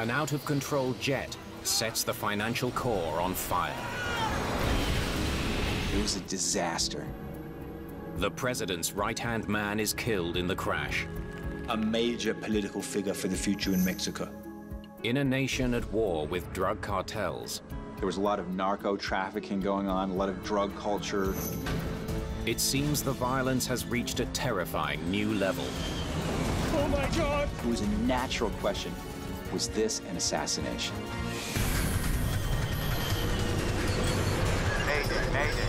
An out-of-control jet sets the financial core on fire. It was a disaster. The president's right-hand man is killed in the crash. A major political figure for the future in Mexico. In a nation at war with drug cartels, there was a lot of narco trafficking going on, a lot of drug culture. It seems the violence has reached a terrifying new level. Oh my God! It was a natural question. Was this an assassination? Mayday.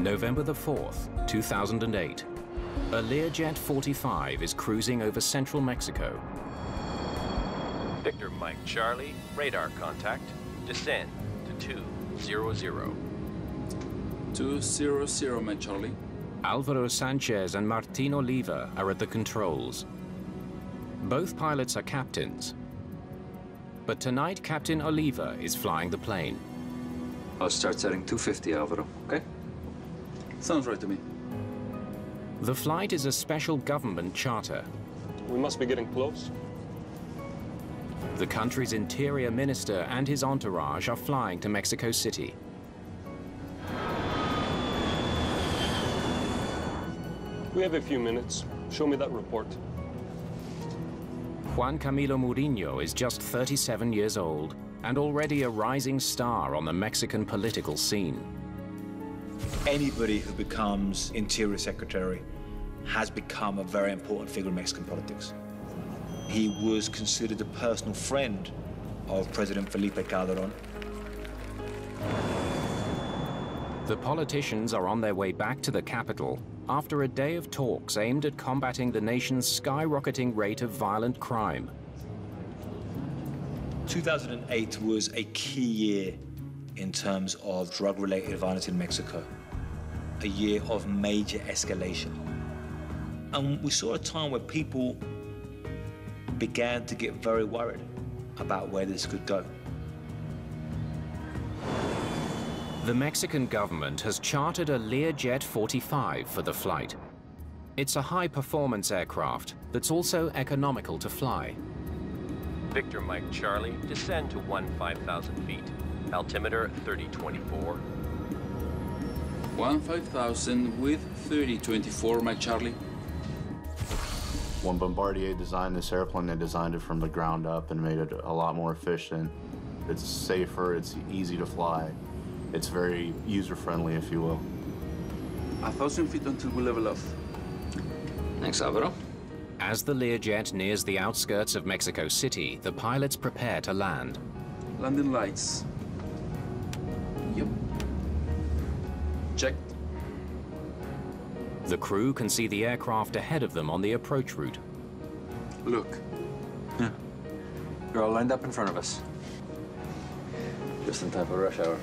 November the 4th, 2008. A Learjet 45 is cruising over central Mexico. Victor Mike Charlie, radar contact. Descend to 200. 200, Mike Charlie. Alvaro Sanchez and Martin Oliva are at the controls. Both pilots are captains. But tonight, Captain Oliva is flying the plane. I'll start setting 250, Alvaro, okay? Sounds right to me. The flight is a special government charter. We must be getting close. The country's interior minister and his entourage are flying to Mexico City. We have a few minutes. Show me that report. Juan Camilo Murillo is just 37 years old and already a rising star on the Mexican political scene. Anybody who becomes Interior Secretary has become a very important figure in Mexican politics. He was considered a personal friend of President Felipe Calderón. The politicians are on their way back to the capital after a day of talks aimed at combating the nation's skyrocketing rate of violent crime. 2008 was a key year in terms of drug-related violence in Mexico, a year of major escalation. And we saw a time where people began to get very worried about where this could go. The Mexican government has chartered a Learjet 45 for the flight. It's a high-performance aircraft that's also economical to fly. Victor Mike Charlie, descend to 15,000 feet. Altimeter 3024. 15,000 with 3024, Mike Charlie. When Bombardier designed this airplane, they designed it from the ground up and made it a lot more efficient. It's safer, it's easy to fly. It's very user-friendly, if you will. 1,000 feet until we level off. Thanks, Alvaro. As the Learjet nears the outskirts of Mexico City, the pilots prepare to land. Landing lights. Yep. Check. The crew can see the aircraft ahead of them on the approach route. Look. Yeah. They're all lined up in front of us. Just in time for rush hour.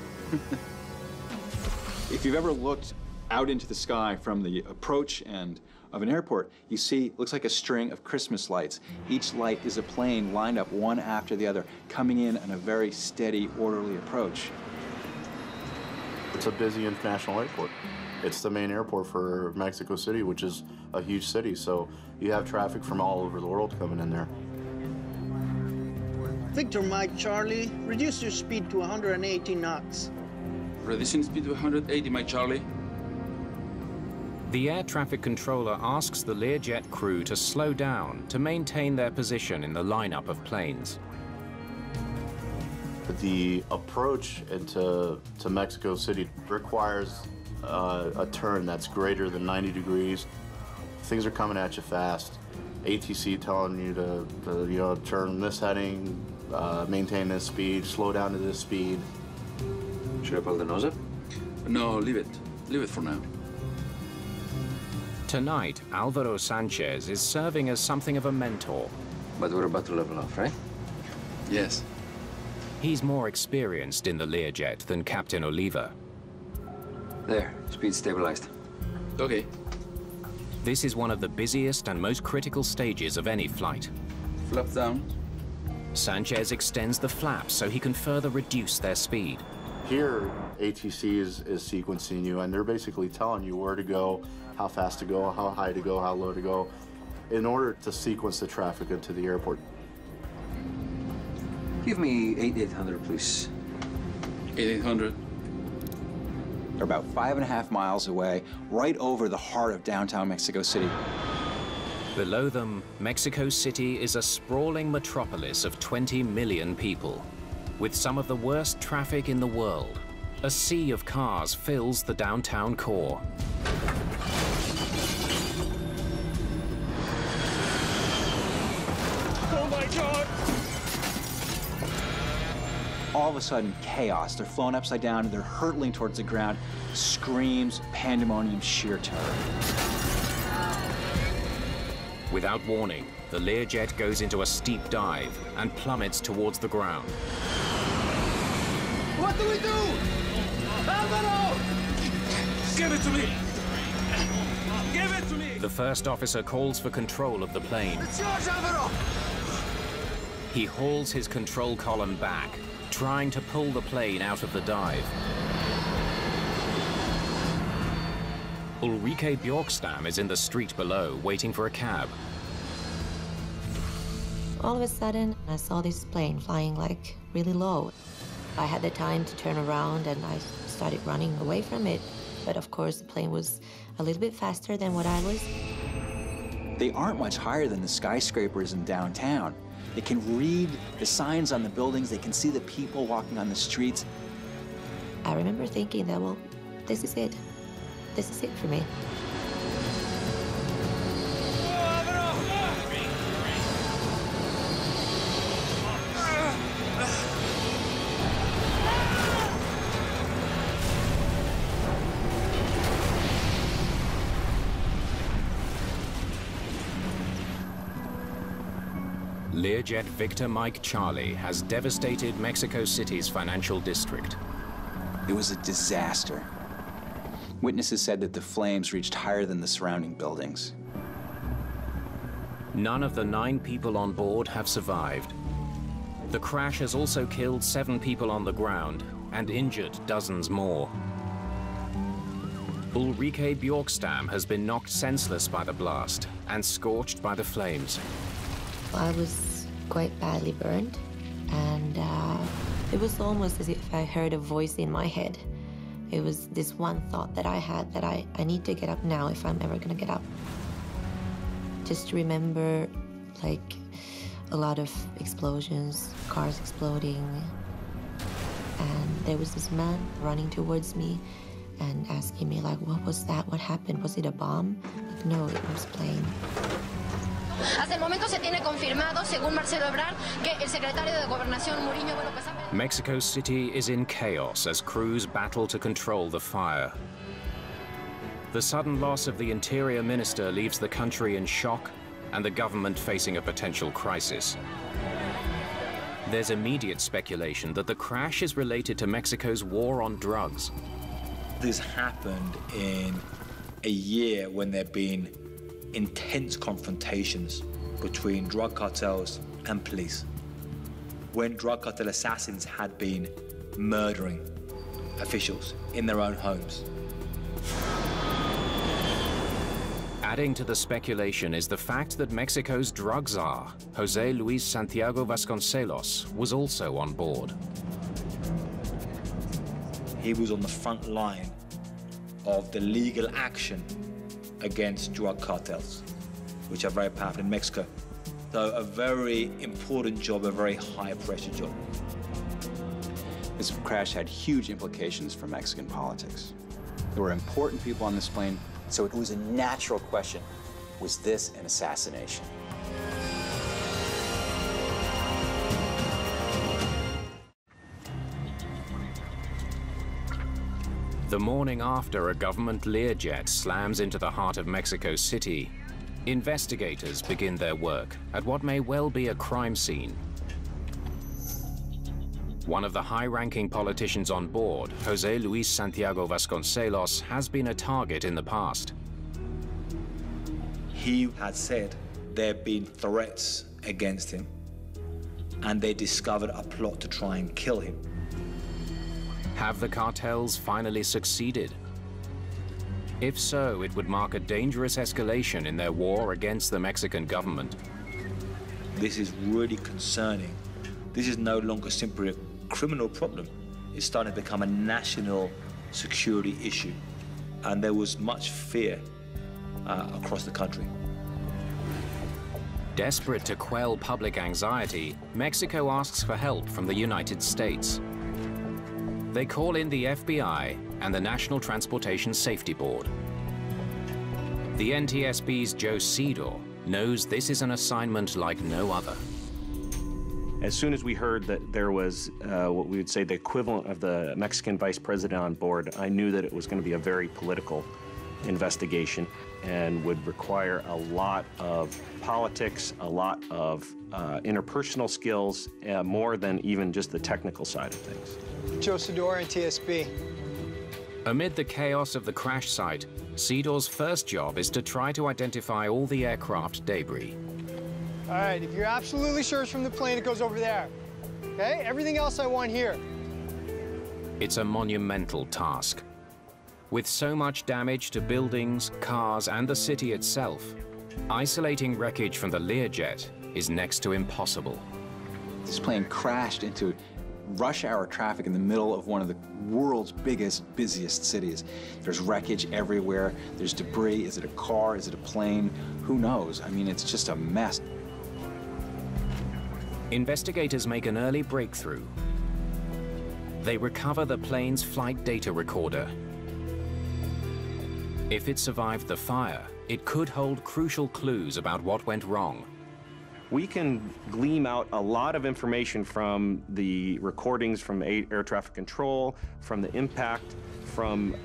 If you've ever looked out into the sky from the approach end of an airport, you see, looks like a string of Christmas lights. Each light is a plane lined up one after the other, coming in on a very steady, orderly approach. It's a busy international airport. It's the main airport for Mexico City, which is a huge city, so you have traffic from all over the world coming in there. Victor Mike Charlie, reduce your speed to 180 knots. Reducing speed to 180, Mike Charlie. The air traffic controller asks the Learjet crew to slow down to maintain their position in the lineup of planes. The approach into Mexico City requires a turn that's greater than 90 degrees. Things are coming at you fast. ATC telling you to turn this heading, maintain this speed, slow down to this speed. Should I pull the nose up? No, leave it. Leave it for now. Tonight, Alvaro Sanchez is serving as something of a mentor. But we're about to level off, right? Yes. He's more experienced in the Learjet than Captain Oliva. There, speed stabilized. Okay. This is one of the busiest and most critical stages of any flight. Flap down. Sanchez extends the flaps so he can further reduce their speed. Here, ATC is sequencing you, and they're basically telling you where to go, how fast to go, how high to go, how low to go, in order to sequence the traffic into the airport. Give me 8800, please. 8800. They're about 5.5 miles away, right over the heart of downtown Mexico City. Below them, Mexico City is a sprawling metropolis of 20 million people, with some of the worst traffic in the world. A sea of cars fills the downtown core. Oh my God! All of a sudden, chaos. They're flown upside down, and they're hurtling towards the ground. Screams, pandemonium, sheer terror. Without warning, the Learjet goes into a steep dive and plummets towards the ground. What do we do? Alvaro! Give it to me! Give it to me! The first officer calls for control of the plane. It's yours, Alvaro! He hauls his control column back, trying to pull the plane out of the dive. Ulrike Bjorkstam is in the street below, waiting for a cab. All of a sudden, I saw this plane flying like really low. I had the time to turn around and I started running away from it. But of course, the plane was a little bit faster than what I was. They aren't much higher than the skyscrapers in downtown. They can read the signs on the buildings. They can see the people walking on the streets. I remember thinking that, well, this is it. This is it for me. Learjet Victor Mike Charlie has devastated Mexico City's financial district. It was a disaster. Witnesses said that the flames reached higher than the surrounding buildings. None of the 9 people on board have survived. The crash has also killed 7 people on the ground and injured dozens more. Ulrike Bjorkstam has been knocked senseless by the blast and scorched by the flames. I was quite badly burned, and it was almost as if I heard a voice in my head. It was this one thought that I had, that I need to get up now if I'm ever gonna get up. Just remember, like, a lot of explosions, cars exploding, and there was this man running towards me and asking me, like, what was that? What happened? Was it a bomb? Like, no, it was a plane. Hasta el momento se tiene confirmado, según Marcelo Ebrard, que el secretario de Gobernación Murillo, Mexico City is in chaos as crews battle to control the fire. The sudden loss of the Interior Minister leaves the country in shock and the government facing a potential crisis. There's immediate speculation that the crash is related to Mexico's war on drugs. This happened in a year when there have been intense confrontations between drug cartels and police, when drug cartel assassins had been murdering officials in their own homes. Adding to the speculation is the fact that Mexico's drug czar, José Luis Santiago Vasconcelos, was also on board. He was on the front line of the legal action against drug cartels, which are very powerful in Mexico. So a very important job, a very high-pressure job. This crash had huge implications for Mexican politics. There were important people on this plane, so it was a natural question, was this an assassination? The morning after a government Learjet slams into the heart of Mexico City, investigators begin their work at what may well be a crime scene. One of the high-ranking politicians on board, José Luis Santiago Vasconcelos, has been a target in the past. He had said there had been threats against him, and they discovered a plot to try and kill him. Have the cartels finally succeeded? If so, it would mark a dangerous escalation in their war against the Mexican government. This is really concerning. This is no longer simply a criminal problem. It's starting to become a national security issue. And there was much fear across the country. Desperate to quell public anxiety, Mexico asks for help from the United States. They call in the FBI and the National Transportation Safety Board. The NTSB's Joe Cedar knows this is an assignment like no other. As soon as we heard that there was what we would say the equivalent of the Mexican vice president on board, I knew that it was going to be a very political investigation and would require a lot of politics, a lot of interpersonal skills, more than even just the technical side of things. Joe Cedar, NTSB. Amid the chaos of the crash site, Cedar's first job is to try to identify all the aircraft debris. All right, if you're absolutely sure it's from the plane, it goes over there. Okay? Everything else I want here. It's a monumental task. With so much damage to buildings, cars, and the city itself, isolating wreckage from the Learjet is next to impossible. This plane crashed into rush hour traffic in the middle of one of the world's biggest, busiest cities. There's wreckage everywhere. There's debris. Is it a car? Is it a plane? Who knows? I mean, it's just a mess. Investigators make an early breakthrough. They recover the plane's flight data recorder. If it survived the fire, it could hold crucial clues about what went wrong. We can glean out a lot of information from the recordings from air traffic control, from the impact, from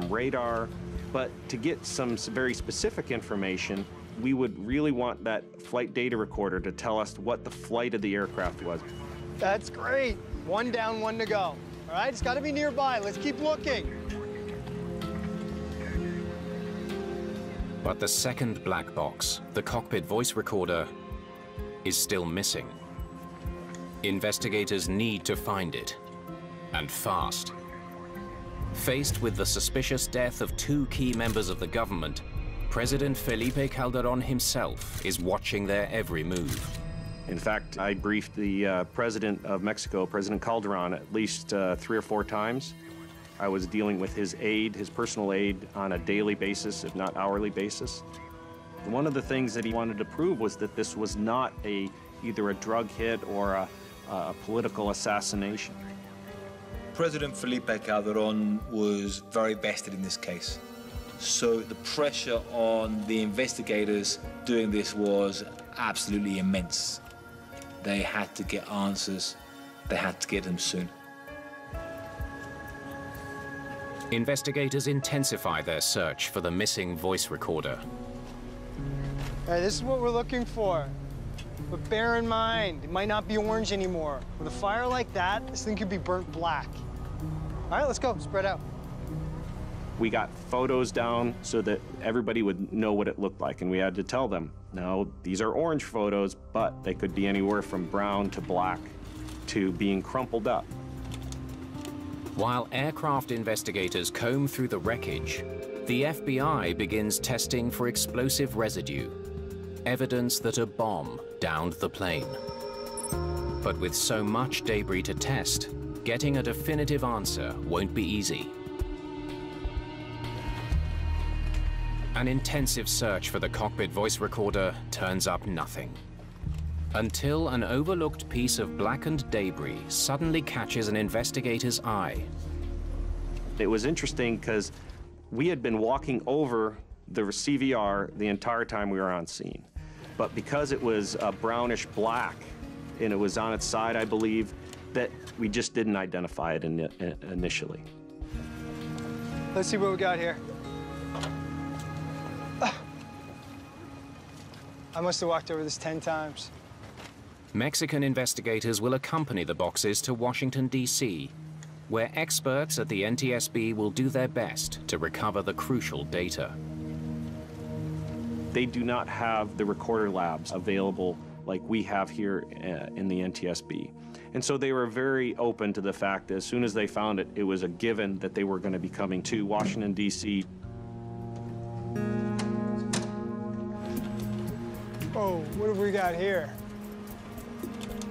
radar, but to get some very specific information, we would really want that flight data recorder to tell us what the flight of the aircraft was. That's great. One down, one to go. All right, it's got to be nearby. Let's keep looking. But the second black box, the cockpit voice recorder, is still missing. Investigators need to find it, and fast. Faced with the suspicious death of two key members of the government, President Felipe Calderón himself is watching their every move. In fact, I briefed the president of Mexico, President Calderón, at least 3 or 4 times. I was dealing with his aide, his personal aide, on a daily basis, if not hourly basis. One of the things that he wanted to prove was that this was not either a drug hit or a political assassination. President Felipe Calderón was very vested in this case. So the pressure on the investigators doing this was absolutely immense. They had to get answers. They had to get them soon. Investigators intensify their search for the missing voice recorder. All right, this is what we're looking for. But bear in mind, it might not be orange anymore. With a fire like that, this thing could be burnt black. All right, let's go, spread out. We got photos down so that everybody would know what it looked like, and we had to tell them, no, these are orange photos, but they could be anywhere from brown to black to being crumpled up. While aircraft investigators comb through the wreckage, the FBI begins testing for explosive residue, evidence that a bomb downed the plane. But with so much debris to test, getting a definitive answer won't be easy. An intensive search for the cockpit voice recorder turns up nothing. Until an overlooked piece of blackened debris suddenly catches an investigator's eye. It was interesting because we had been walking over the CVR the entire time we were on scene. But because it was brownish black and it was on its side, I believe, that we just didn't identify it initially. Let's see what we got here. I must have walked over this 10 times. Mexican investigators will accompany the boxes to Washington, D.C., where experts at the NTSB will do their best to recover the crucial data. They do not have the recorder labs available like we have here in the NTSB. And so they were very open to the fact that as soon as they found it, it was a given that they were going to be coming to Washington, D.C. Oh, what have we got here?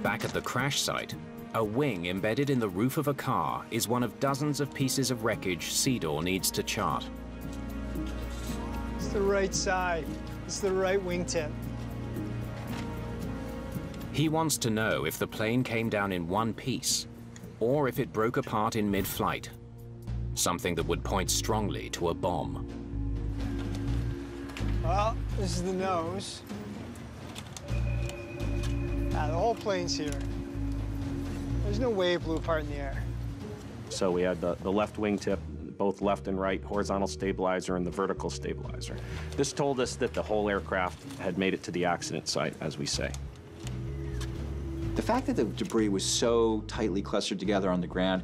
Back at the crash site, a wing embedded in the roof of a car is one of dozens of pieces of wreckage Cedar needs to chart. It's the right side. It's the right wingtip. He wants to know if the plane came down in one piece, or if it broke apart in mid-flight, something that would point strongly to a bomb. Well, this is the nose. The whole plane's here. There's no way it blew apart in the air. So we had the left wingtip, both left and right, horizontal stabilizer and the vertical stabilizer. This told us that the whole aircraft had made it to the accident site, as we say. The fact that the debris was so tightly clustered together on the ground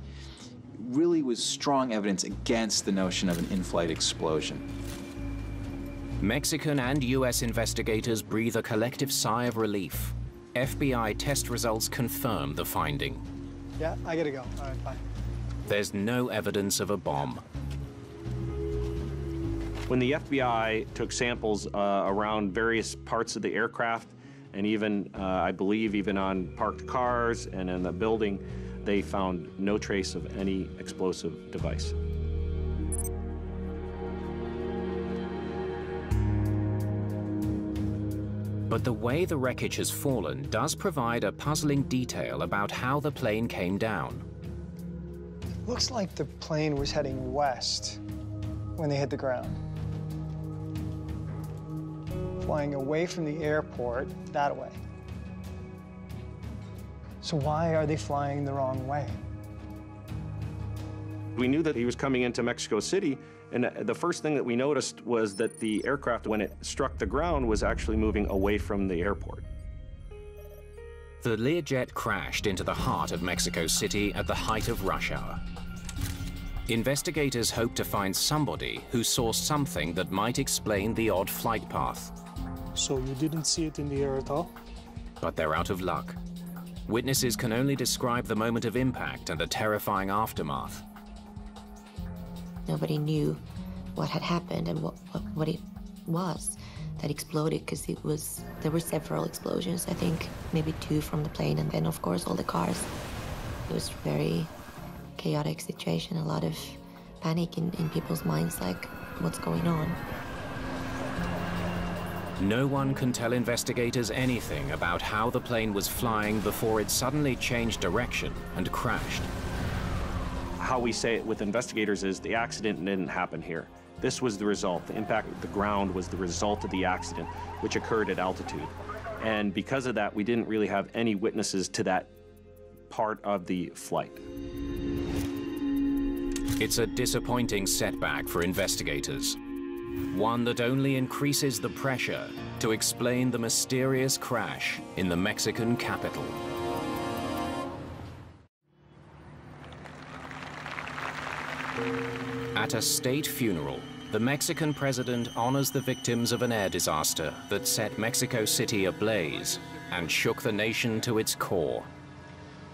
really was strong evidence against the notion of an in-flight explosion. Mexican and US investigators breathe a collective sigh of relief. FBI test results confirm the finding. Yeah, I gotta go. All right, bye. There's no evidence of a bomb. When the FBI took samples around various parts of the aircraft, and even, I believe, even on parked cars and in the building, they found no trace of any explosive device. But the way the wreckage has fallen does provide a puzzling detail about how the plane came down. Looks like the plane was heading west when they hit the ground. Flying away from the airport that way. So why are they flying the wrong way? We knew that he was coming into Mexico City, and the first thing that we noticed was that the aircraft, when it struck the ground, was actually moving away from the airport. The Learjet crashed into the heart of Mexico City at the height of rush hour. Investigators hope to find somebody who saw something that might explain the odd flight path. So you didn't see it in the air at all? But they're out of luck. Witnesses can only describe the moment of impact and the terrifying aftermath. Nobody knew what had happened and what it was that exploded, because there were several explosions. I think maybe 2 from the plane, and then of course all the cars. It was a very chaotic situation, a lot of panic in people's minds, like, what's going on? No one can tell investigators anything about how the plane was flying before it suddenly changed direction and crashed. How we say it with investigators is the accident didn't happen here. This was the result. The impact of the ground was the result of the accident, which occurred at altitude. And because of that, we didn't really have any witnesses to that part of the flight. It's a disappointing setback for investigators. One that only increases the pressure to explain the mysterious crash in the Mexican capital. At a state funeral, the Mexican president honors the victims of an air disaster that set Mexico City ablaze and shook the nation to its core.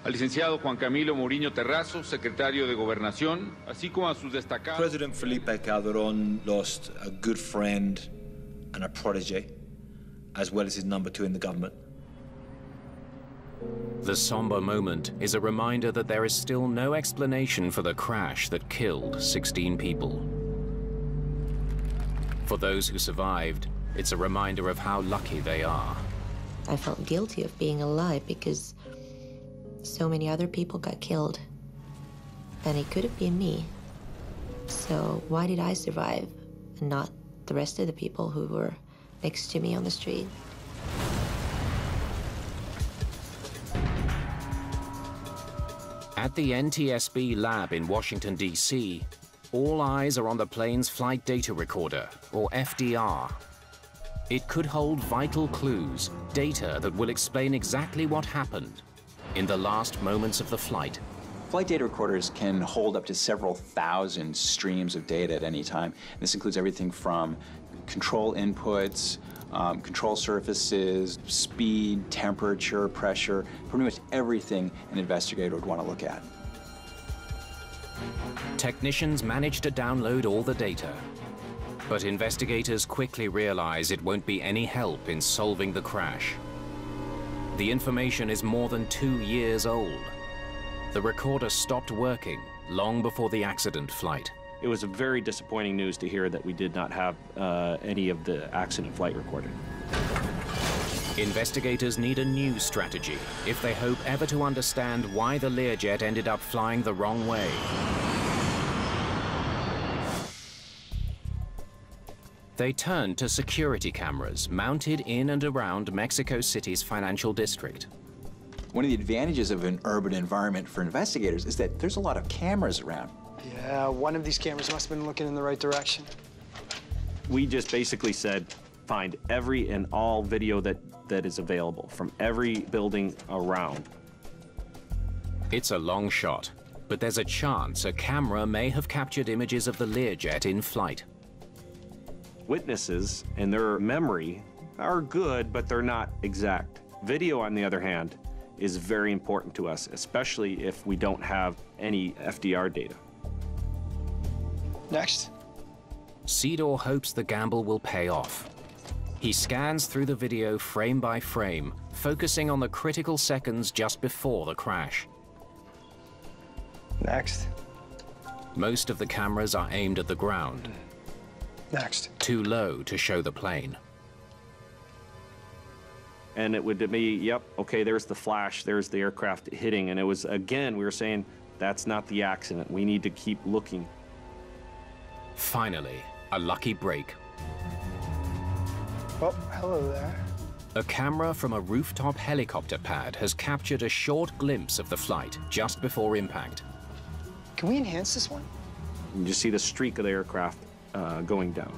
Al licenciado Juan Camilo Mourinho Terrazo, secretario de Gobernación, así como a sus destacados... President Felipe Calderón lost a good friend and a protege, as well as his number 2 in the government. The somber moment is a reminder that there is still no explanation for the crash that killed 16 people. For those who survived, it's a reminder of how lucky they are. I felt guilty of being alive because so many other people got killed, and it could have been me. So why did I survive and not the rest of the people who were next to me on the street? At the NTSB lab in Washington, D.C., all eyes are on the plane's flight data recorder, or FDR. It could hold vital clues, data that will explain exactly what happened in the last moments of the flight. Flight data recorders can hold up to several thousand streams of data at any time. This includes everything from control inputs, control surfaces, speed, temperature, pressure, pretty much everything an investigator would want to look at. Technicians manage to download all the data, but investigators quickly realize it won't be any help in solving the crash. The information is more than 2 years old. The recorder stopped working long before the accident flight. It was a very disappointing news to hear that we did not have any of the accident flight recorded. Investigators need a new strategy if they hope ever to understand why the Learjet ended up flying the wrong way. They turned to security cameras mounted in and around Mexico City's financial district. One of the advantages of an urban environment for investigators is that there's a lot of cameras around. Yeah, one of these cameras must have been looking in the right direction. We just basically said, find every and all video that is available from every building around. It's a long shot, but there's a chance a camera may have captured images of the Learjet in flight. Witnesses and their memory are good, but they're not exact. Video, on the other hand, is very important to us, especially if we don't have any FDR data. Next. Cedar hopes the gamble will pay off. He scans through the video frame by frame, focusing on the critical seconds just before the crash. Next. Most of the cameras are aimed at the ground. Next. Too low to show the plane. And it would be, yep, okay, there's the flash, there's the aircraft hitting. And it was, again, we were saying, that's not the accident. We need to keep looking. Finally, a lucky break. Oh, hello there. A camera from a rooftop helicopter pad has captured a short glimpse of the flight just before impact. Can we enhance this one? You just see the streak of the aircraft going down.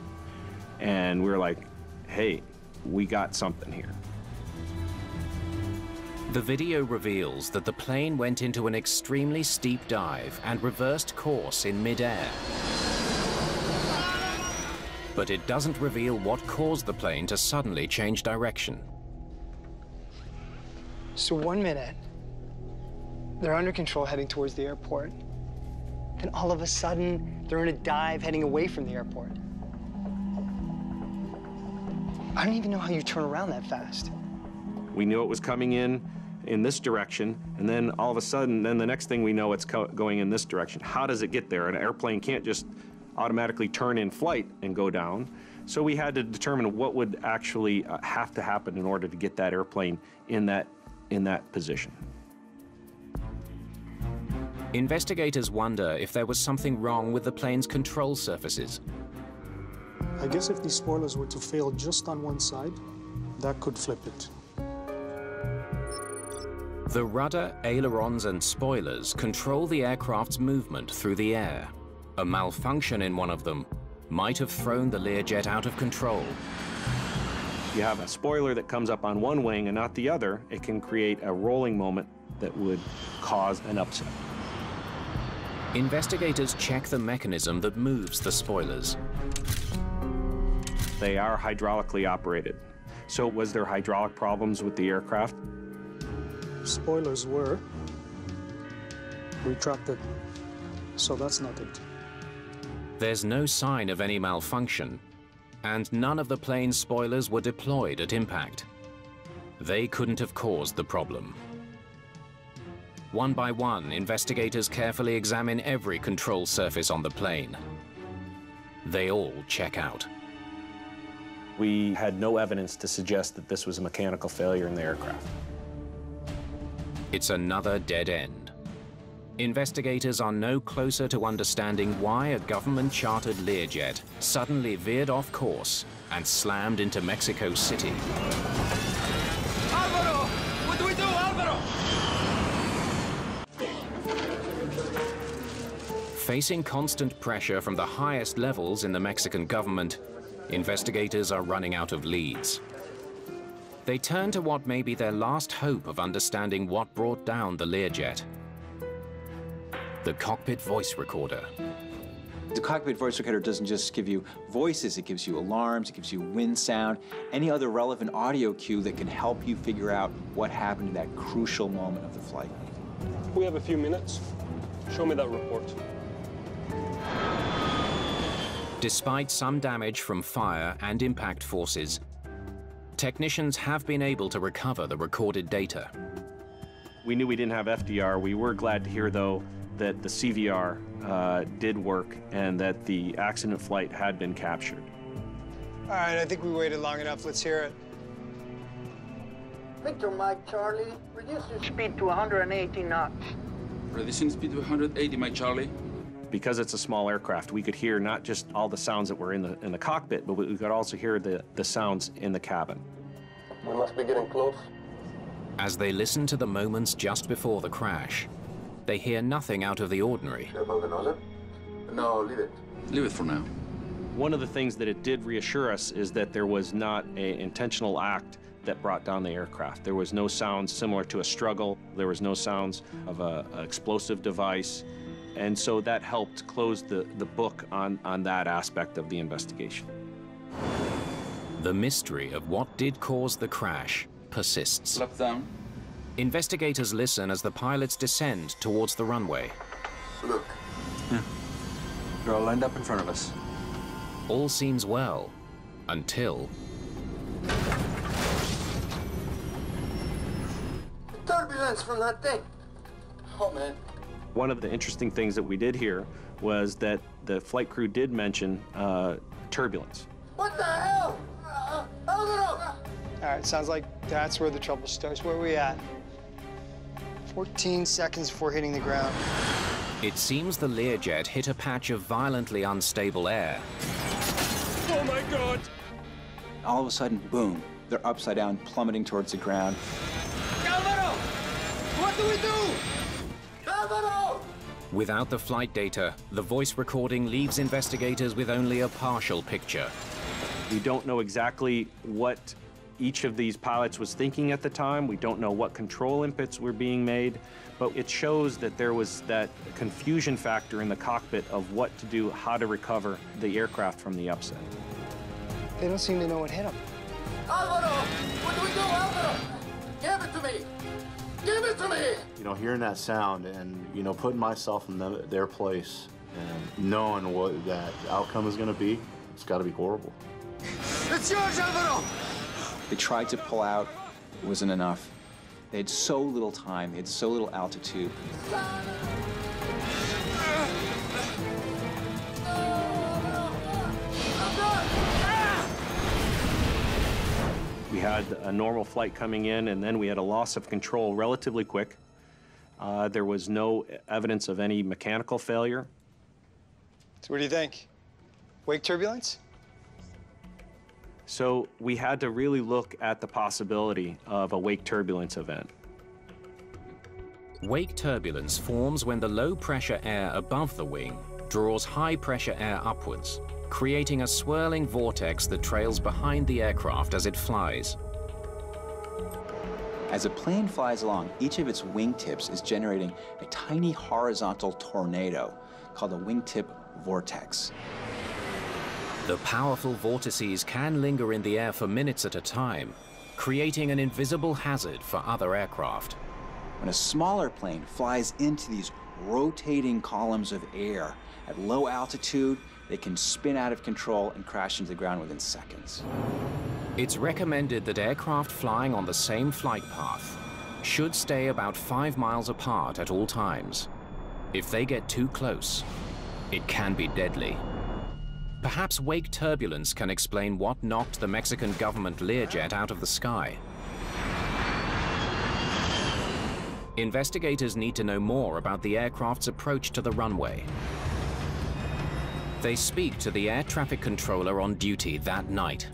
And we were like, hey, we got something here. The video reveals that the plane went into an extremely steep dive and reversed course in mid-air. But it doesn't reveal what caused the plane to suddenly change direction. So 1 minute, they're under control heading towards the airport. Then all of a sudden, they're in a dive heading away from the airport. I don't even know how you turn around that fast. We knew it was coming in this direction, and then all of a sudden, then the next thing we know, it's going in this direction. How does it get there? An airplane can't just automatically turn in flight and go down. So we had to determine what would actually have to happen in order to get that airplane in that position. Investigators wonder if there was something wrong with the plane's control surfaces. I guess if these spoilers were to fail just on one side, that could flip it. The rudder, ailerons, and spoilers control the aircraft's movement through the air. A malfunction in one of them might have thrown the Learjet out of control. If you have a spoiler that comes up on one wing and not the other, it can create a rolling moment that would cause an upset. Investigators check the mechanism that moves the spoilers. They are hydraulically operated. So was there hydraulic problems with the aircraft? Spoilers were retracted, so that's not it. There's no sign of any malfunction, and none of the plane's spoilers were deployed at impact. They couldn't have caused the problem. One by one, investigators carefully examine every control surface on the plane. They all check out. We had no evidence to suggest that this was a mechanical failure in the aircraft. It's another dead end. Investigators are no closer to understanding why a government-chartered Learjet suddenly veered off course and slammed into Mexico City. Alvaro! What do we do, Alvaro? Facing constant pressure from the highest levels in the Mexican government, investigators are running out of leads. They turn to what may be their last hope of understanding what brought down the Learjet: the cockpit voice recorder. The cockpit voice recorder doesn't just give you voices, it gives you alarms, it gives you wind sound, any other relevant audio cue that can help you figure out what happened in that crucial moment of the flight. We have a few minutes. Show me that report. Despite some damage from fire and impact forces, technicians have been able to recover the recorded data. We knew we didn't have FDR. We were glad to hear, though, that the CVR did work and that the accident flight had been captured. All right, I think we waited long enough. Let's hear it. Victor Mike Charlie, reduce your speed to 180 knots. Reducing speed to 180, Mike Charlie. Because it's a small aircraft, we could hear not just all the sounds that were in the cockpit, but we could also hear the sounds in the cabin. We must be getting close. As they listen to the moments just before the crash, they hear nothing out of the ordinary. No, leave it. Leave it for now. One of the things that it did reassure us is that there was not an intentional act that brought down the aircraft. There was no sounds similar to a struggle. There was no sounds of an explosive device. And so that helped close the book on that aspect of the investigation. The mystery of what did cause the crash persists. Left down. Investigators listen as the pilots descend towards the runway. Look. Yeah. They're all lined up in front of us. All seems well, until... Turbulence from that thing. Oh, man. One of the interesting things that we did hear was that the flight crew did mention turbulence. What the hell? All right, sounds like that's where the trouble starts. Where are we at? 14 seconds before hitting the ground. It seems the Learjet hit a patch of violently unstable air. Oh my God! All of a sudden, boom, they're upside down, plummeting towards the ground. Calvaro! What do we do? Calvaro! Without the flight data, the voice recording leaves investigators with only a partial picture. We don't know exactly what each of these pilots was thinking at the time. We don't know what control inputs were being made, but it shows that there was that confusion factor in the cockpit of what to do, how to recover the aircraft from the upset. They don't seem to know what hit them. Alvaro! What do we do, Alvaro? Give it to me! Give it to me! You know, hearing that sound and, you know, putting myself in their place and knowing what that outcome is going to be, it's got to be horrible. It's yours, Alvaro! They tried to pull out, it wasn't enough. They had so little time, they had so little altitude. We had a normal flight coming in, and then we had a loss of control relatively quick. There was no evidence of any mechanical failure. So what do you think? Wake turbulence? So we had to really look at the possibility of a wake turbulence event. Wake turbulence forms when the low-pressure air above the wing draws high-pressure air upwards, creating a swirling vortex that trails behind the aircraft as it flies. As a plane flies along, each of its wingtips is generating a tiny horizontal tornado called a wingtip vortex. The powerful vortices can linger in the air for minutes at a time, creating an invisible hazard for other aircraft. When a smaller plane flies into these rotating columns of air at low altitude, they can spin out of control and crash into the ground within seconds. It's recommended that aircraft flying on the same flight path should stay about 5 miles apart at all times. If they get too close, it can be deadly. Perhaps wake turbulence can explain what knocked the Mexican government Learjet out of the sky. Investigators need to know more about the aircraft's approach to the runway. They speak to the air traffic controller on duty that night.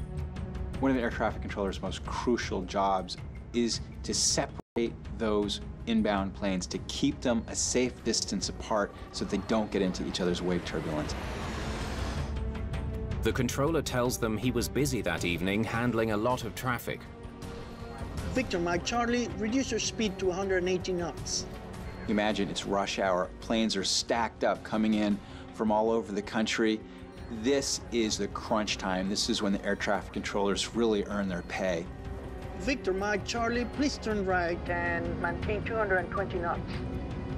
One of the air traffic controller's most crucial jobs is to separate those inbound planes, to keep them a safe distance apart so that they don't get into each other's wake turbulence. The controller tells them he was busy that evening handling a lot of traffic. Victor Mike Charlie, reduce your speed to 180 knots. Imagine it's rush hour, planes are stacked up coming in from all over the country. This is the crunch time. This is when the air traffic controllers really earn their pay. Victor Mike Charlie, please turn right and maintain 220 knots.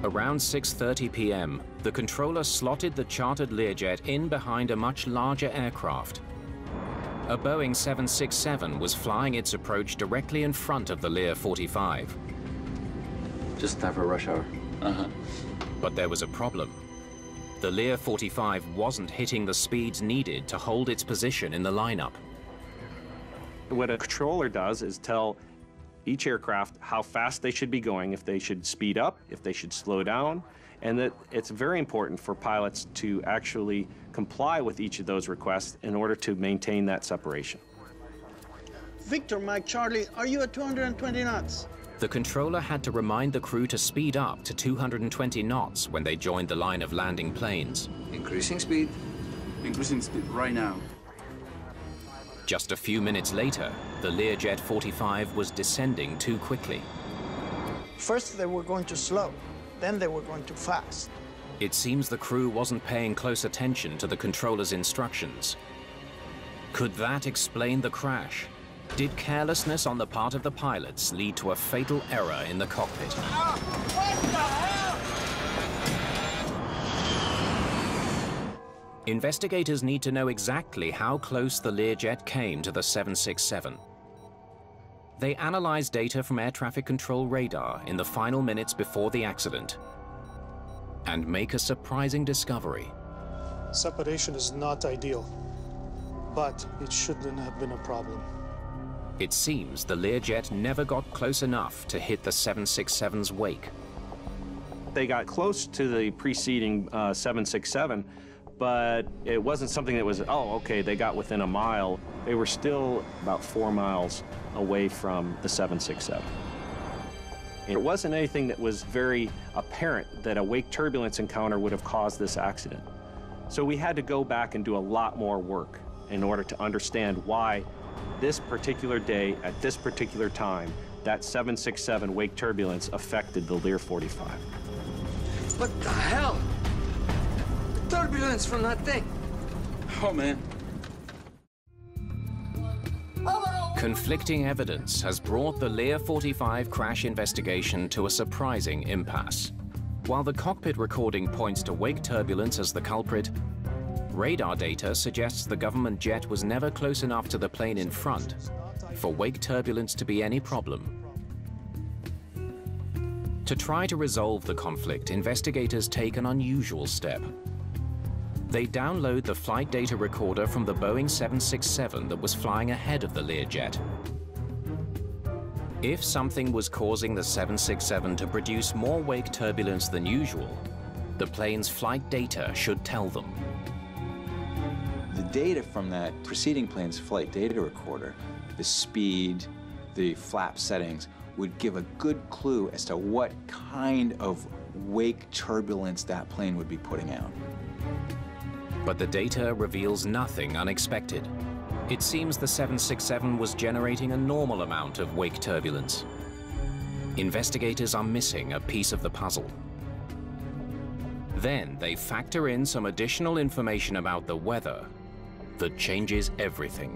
Around 6:30 p.m., the controller slotted the chartered Learjet in behind a much larger aircraft. A Boeing 767 was flying its approach directly in front of the Lear 45. Just time for rush hour. But there was a problem. The Lear 45 wasn't hitting the speeds needed to hold its position in the lineup. What a controller does is tell each aircraft how fast they should be going, if they should speed up, if they should slow down, and that it's very important for pilots to actually comply with each of those requests in order to maintain that separation. Victor Mike Charlie, are you at 220 knots? The controller had to remind the crew to speed up to 220 knots when they joined the line of landing planes. Increasing speed. Increasing speed right now. Just a few minutes later, the Learjet 45 was descending too quickly. First they were going too slow, then they were going too fast. It seems the crew wasn't paying close attention to the controller's instructions. Could that explain the crash? Did carelessness on the part of the pilots lead to a fatal error in the cockpit? What the hell? Investigators need to know exactly how close the Learjet came to the 767. They analyzed data from air traffic control radar in the final minutes before the accident and make a surprising discovery. Separation is not ideal, but it shouldn't have been a problem. It seems the Learjet never got close enough to hit the 767's wake. They got close to the preceding 767, but it wasn't something that was, oh, okay, they got within a mile. They were still about 4 miles away from the 767. It wasn't anything that was very apparent that a wake turbulence encounter would have caused this accident. So we had to go back and do a lot more work in order to understand why this particular day, at this particular time, that 767 wake turbulence affected the Lear 45. What the hell? The turbulence from that thing. Oh, man. Conflicting evidence has brought the Lear 45 crash investigation to a surprising impasse. While the cockpit recording points to wake turbulence as the culprit, radar data suggests the government jet was never close enough to the plane in front for wake turbulence to be any problem. To try to resolve the conflict, investigators take an unusual step. They download the flight data recorder from the Boeing 767 that was flying ahead of the Learjet. If something was causing the 767 to produce more wake turbulence than usual, the plane's flight data should tell them. The data from that preceding plane's flight data recorder, the speed, the flap settings, would give a good clue as to what kind of wake turbulence that plane would be putting out. But the data reveals nothing unexpected. It seems the 767 was generating a normal amount of wake turbulence. Investigators are missing a piece of the puzzle. Then they factor in some additional information about the weather that changes everything.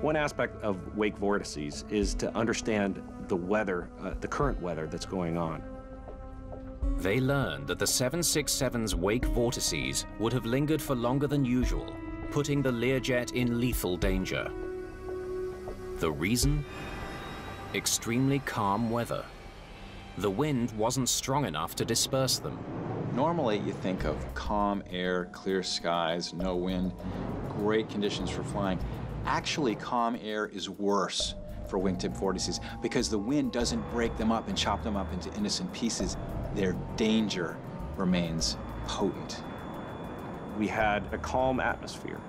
One aspect of wake vortices is to understand the weather, the current weather that's going on. They learned that the 767's wake vortices would have lingered for longer than usual, putting the Learjet in lethal danger. The reason? Extremely calm weather. The wind wasn't strong enough to disperse them. Normally, you think of calm air, clear skies, no wind, great conditions for flying. Actually, calm air is worse for wingtip vortices because the wind doesn't break them up and chop them up into innocent pieces. Their danger remains potent. We had a calm atmosphere.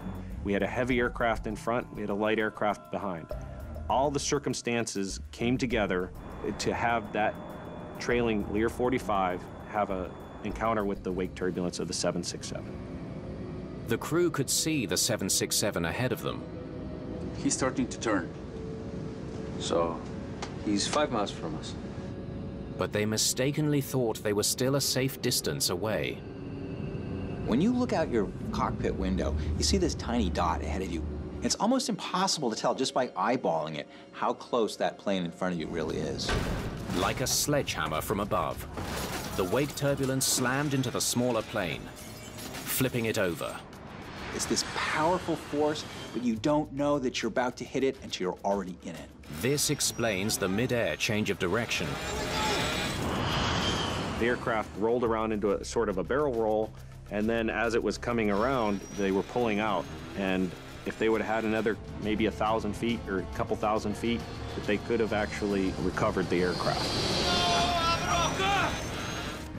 We had a heavy aircraft in front, we had a light aircraft behind. All the circumstances came together to have that trailing Lear 45 have an encounter with the wake turbulence of the 767. The crew could see the 767 ahead of them. He's starting to turn. So, he's 5 miles from us. But they mistakenly thought they were still a safe distance away. When you look out your cockpit window, you see this tiny dot ahead of you. It's almost impossible to tell just by eyeballing it how close that plane in front of you really is. Like a sledgehammer from above, the wake turbulence slammed into the smaller plane, flipping it over. It's this powerful force, but you don't know that you're about to hit it until you're already in it. This explains the mid-air change of direction. The aircraft rolled around into a sort of a barrel roll, and then as it was coming around, they were pulling out. And if they would have had another maybe 1,000 feet or a couple thousand feet, that they could have actually recovered the aircraft.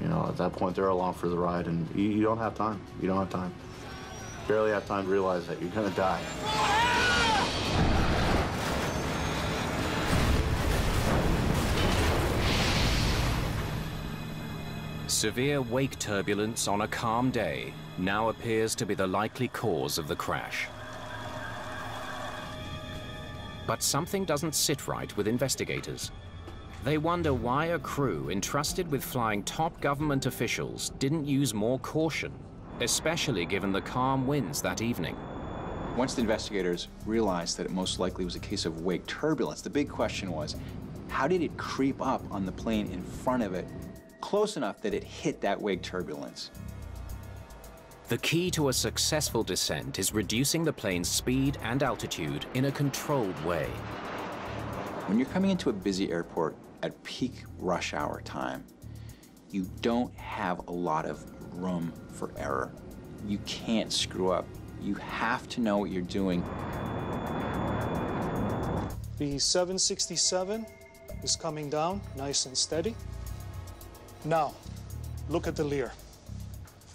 You know, at that point, they're along for the ride, and you don't have time. You don't have time. Barely have time to realize that you're gonna die. Severe wake turbulence on a calm day now appears to be the likely cause of the crash. But something doesn't sit right with investigators. They wonder why a crew entrusted with flying top government officials didn't use more caution, especially given the calm winds that evening. Once the investigators realized that it most likely was a case of wake turbulence, the big question was, how did it creep up on the plane in front of it close enough that it hit that wake turbulence? The key to a successful descent is reducing the plane's speed and altitude in a controlled way. When you're coming into a busy airport at peak rush hour time, you don't have a lot of room for error. You can't screw up. You have to know what you're doing. The 767 is coming down nice and steady. Now, look at the Lear.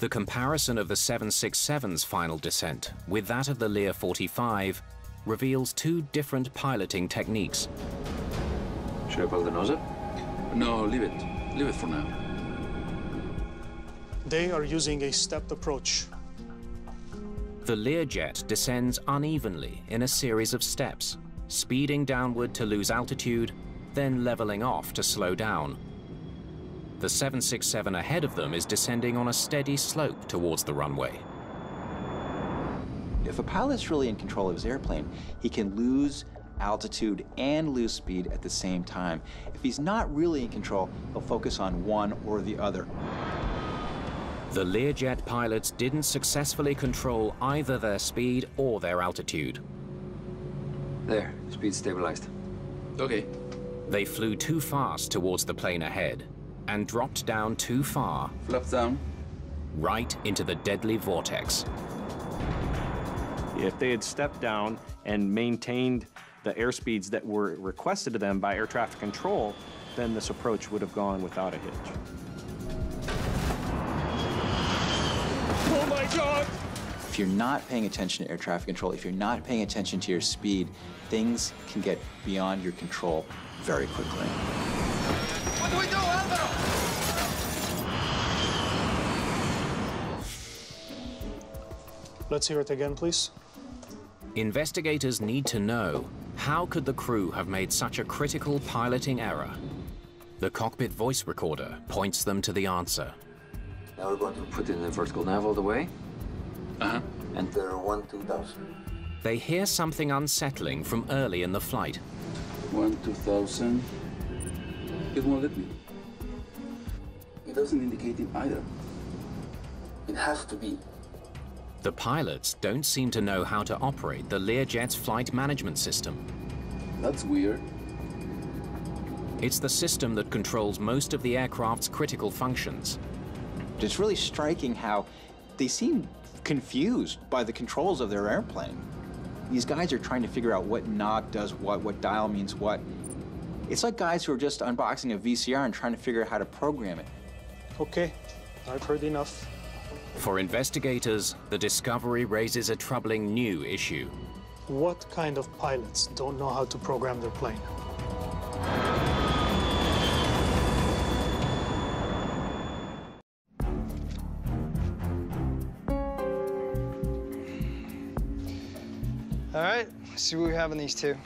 The comparison of the 767's final descent with that of the Lear 45 reveals two different piloting techniques. Should I pull the nose up? No, leave it. Leave it for now. They are using a stepped approach. The Learjet descends unevenly in a series of steps, speeding downward to lose altitude, then leveling off to slow down. The 767 ahead of them is descending on a steady slope towards the runway. If a pilot's really in control of his airplane, he can lose altitude and lose speed at the same time. If he's not really in control, he'll focus on one or the other. The Learjet pilots didn't successfully control either their speed or their altitude. There, speed stabilized. Okay. They flew too fast towards the plane ahead and dropped down too far. Flaps down. Right into the deadly vortex. If they had stepped down and maintained the airspeeds that were requested of them by air traffic control, then this approach would have gone without a hitch. Oh my God! If you're not paying attention to air traffic control, if you're not paying attention to your speed, things can get beyond your control very quickly. What do we do, Alvaro? Let's hear it again, please. Investigators need to know, how could the crew have made such a critical piloting error? The cockpit voice recorder points them to the answer. Now we're going to put in the vertical nav all the way. Enter 1-2000. They hear something unsettling from early in the flight. 1-2000. It won't let me. It doesn't indicate it either. It has to be. The pilots don't seem to know how to operate the Learjet's flight management system. That's weird. It's the system that controls most of the aircraft's critical functions. It's really striking how they seem confused by the controls of their airplane. These guys are trying to figure out what knob does what dial means what. It's like guys who are just unboxing a VCR and trying to figure out how to program it. Okay, I've heard enough. For investigators, the discovery raises a troubling new issue. What kind of pilots don't know how to program their plane? All right, let's see what we have in these two.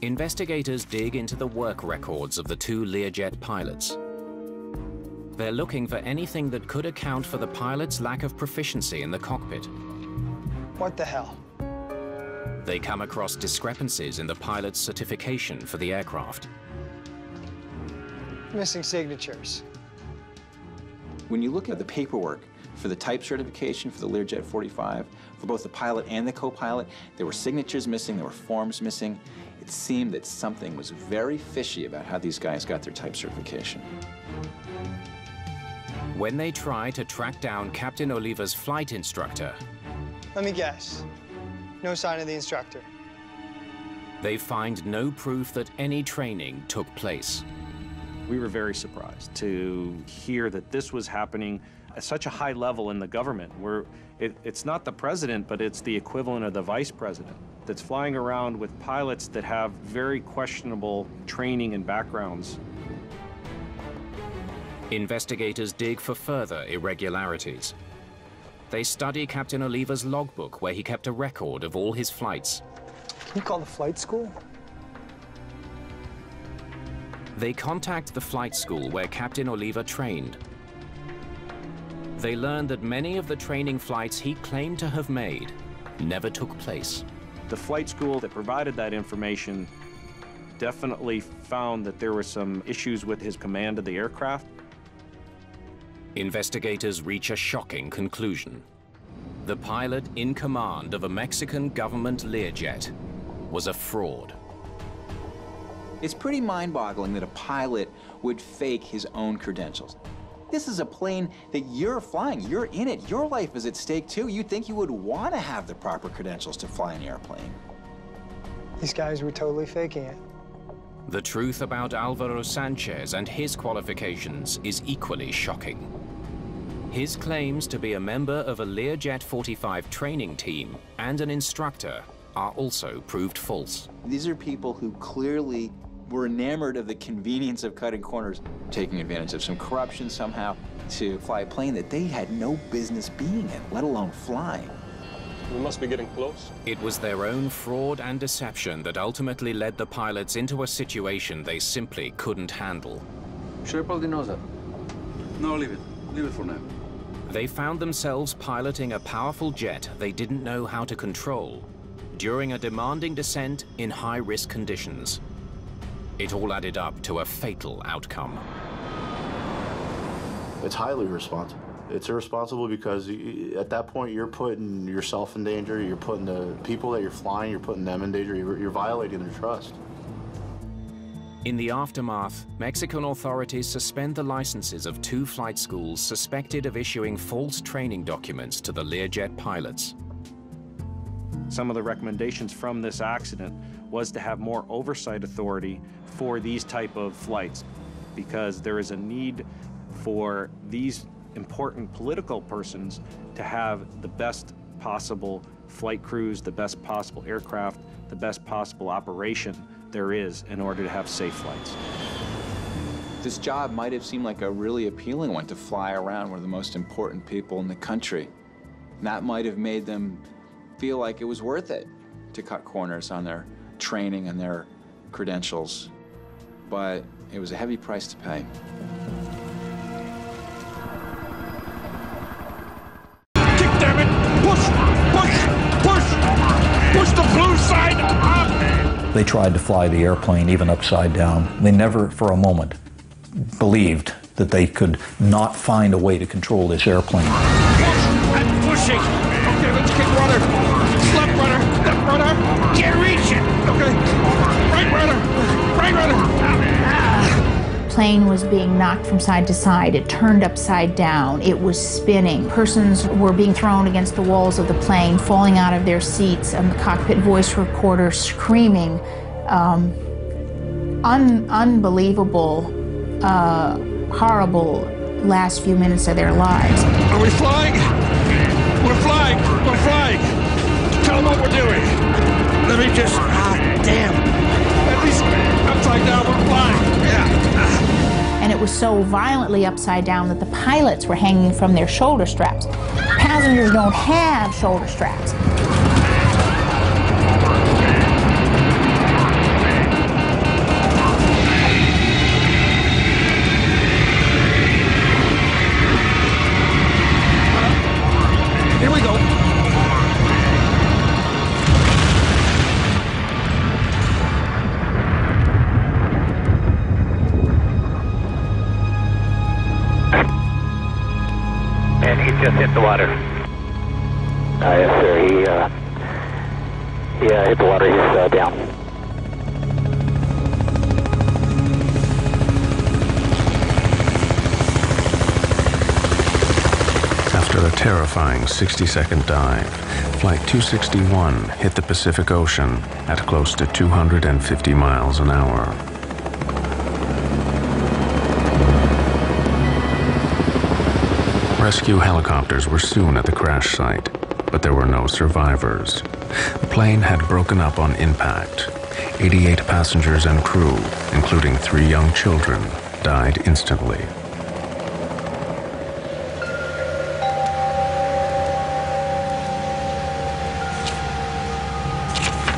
Investigators dig into the work records of the two Learjet pilots. They're looking for anything that could account for the pilot's lack of proficiency in the cockpit. What the hell? They come across discrepancies in the pilot's certification for the aircraft. Missing signatures. When you look at the paperwork for the type certification for the Learjet 45, for both the pilot and the co-pilot, there were signatures missing, there were forms missing. It seemed that something was very fishy about how these guys got their type certification. When they try to track down Captain Oliva's flight instructor, Let me guess. No sign of the instructor. they find no proof that any training took place. We were very surprised to hear that this was happening at such a high level in the government, where it's not the president, but it's the equivalent of the vice president that's flying around with pilots that have very questionable training and backgrounds. Investigators dig for further irregularities. They study Captain Oliva's logbook, where he kept a record of all his flights. Can you call the flight school? They contact the flight school where Captain Oliva trained. They learn that many of the training flights he claimed to have made never took place. The flight school that provided that information definitely found that there were some issues with his command of the aircraft. Investigators reach a shocking conclusion. The pilot in command of a Mexican government Learjet was a fraud. It's pretty mind-boggling that a pilot would fake his own credentials. This is a plane that you're flying. You're in it. Your life is at stake, too. You'd think you would want to have the proper credentials to fly an airplane. These guys were totally faking it. The truth about Alvaro Sanchez and his qualifications is equally shocking. His claims to be a member of a Learjet 45 training team and an instructor are also proved false. These are people who clearly were enamored of the convenience of cutting corners, taking advantage of some corruption somehow to fly a plane that they had no business being in, let alone flying. We must be getting close. It was their own fraud and deception that ultimately led the pilots into a situation they simply couldn't handle. Shepard knows that. No, leave it. Leave it for now. They found themselves piloting a powerful jet they didn't know how to control during a demanding descent in high-risk conditions. It all added up to a fatal outcome. It's highly irresponsible. It's irresponsible because at that point you're putting yourself in danger, you're putting the people that you're flying, you're putting them in danger, you're violating their trust. In the aftermath, Mexican authorities suspend the licenses of 2 flight schools suspected of issuing false training documents to the Learjet pilots. Some of the recommendations from this accident was to have more oversight authority for these type of flights, because there is a need for these important political persons to have the best possible flight crews, the best possible aircraft, the best possible operation there is in order to have safe flights. This job might have seemed like a really appealing one, to fly around one of the most important people in the country. And that might have made them feel like it was worth it to cut corners on their training and their credentials. But it was a heavy price to pay. Kick, damn it! Push! Push! Push! Push the blue side up! They tried to fly the airplane even upside down. They never for a moment believed that they could not find a way to control this airplane. I'm pushing! Okay, let's kick rudder! Left rudder! Can't reach it! Okay. Right rudder! Right rudder! Plane was being knocked from side to side. It turned upside down. It was spinning. Persons were being thrown against the walls of the plane, falling out of their seats, and the cockpit voice recorder screaming unbelievable, horrible last few minutes of their lives. Are we flying? We're flying! We're flying! Tell them what we're doing. Let me just... damn. At least upside down, we're flying. Yeah. And it was so violently upside down that the pilots were hanging from their shoulder straps. Passengers don't have shoulder straps. just hit the water. Yes, sir. He hit the water. He's down. After a terrifying 60-second dive, Flight 261 hit the Pacific Ocean at close to 250 miles an hour. Rescue helicopters were soon at the crash site, but there were no survivors. The plane had broken up on impact. 88 passengers and crew, including 3 young children, died instantly.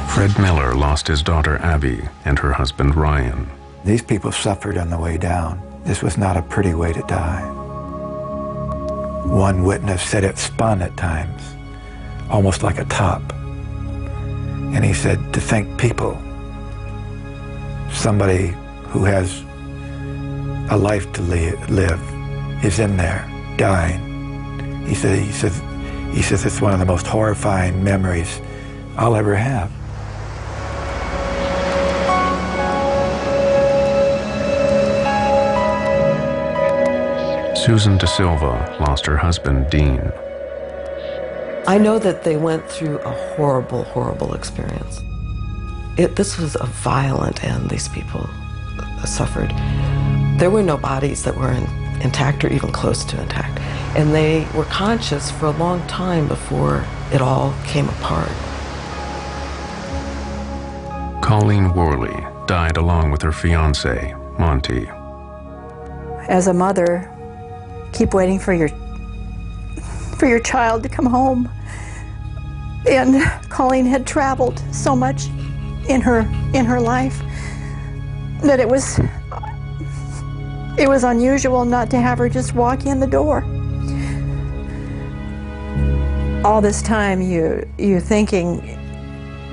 Fred Miller lost his daughter Abby and her husband Ryan. These people suffered on the way down. This was not a pretty way to die. One witness said it spun at times, almost like a top. And he said, to think people, somebody who has a life to live is in there, dying. He says it's one of the most horrifying memories I'll ever have. Susan De Silva lost her husband, Dean. I know that they went through a horrible, horrible experience. This was a violent end these people suffered. There were no bodies that were intact or even close to intact. And they were conscious for a long time before it all came apart. Colleen Worley died along with her fiancé, Monty. As a mother, keep waiting for your child to come home. And Colleen had traveled so much in her life that it was unusual not to have her just walk in the door. All this time you're thinking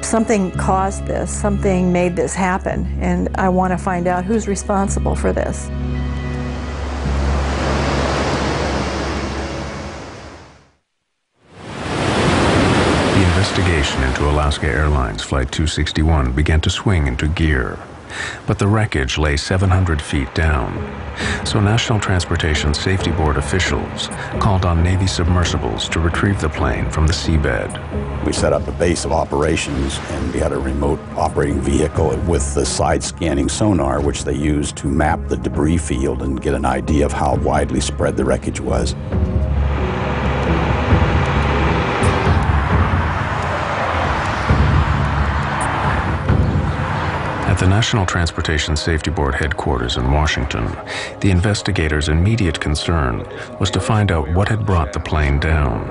something caused this, something made this happen, and I want to find out who's responsible for this. The investigation into Alaska Airlines Flight 261 began to swing into gear, but the wreckage lay 700 feet down. So National Transportation Safety Board officials called on Navy submersibles to retrieve the plane from the seabed. We set up a base of operations, and we had a remote operating vehicle with the side-scanning sonar, which they used to map the debris field and get an idea of how widely spread the wreckage was. At the National Transportation Safety Board headquarters in Washington, the investigators' immediate concern was to find out what had brought the plane down.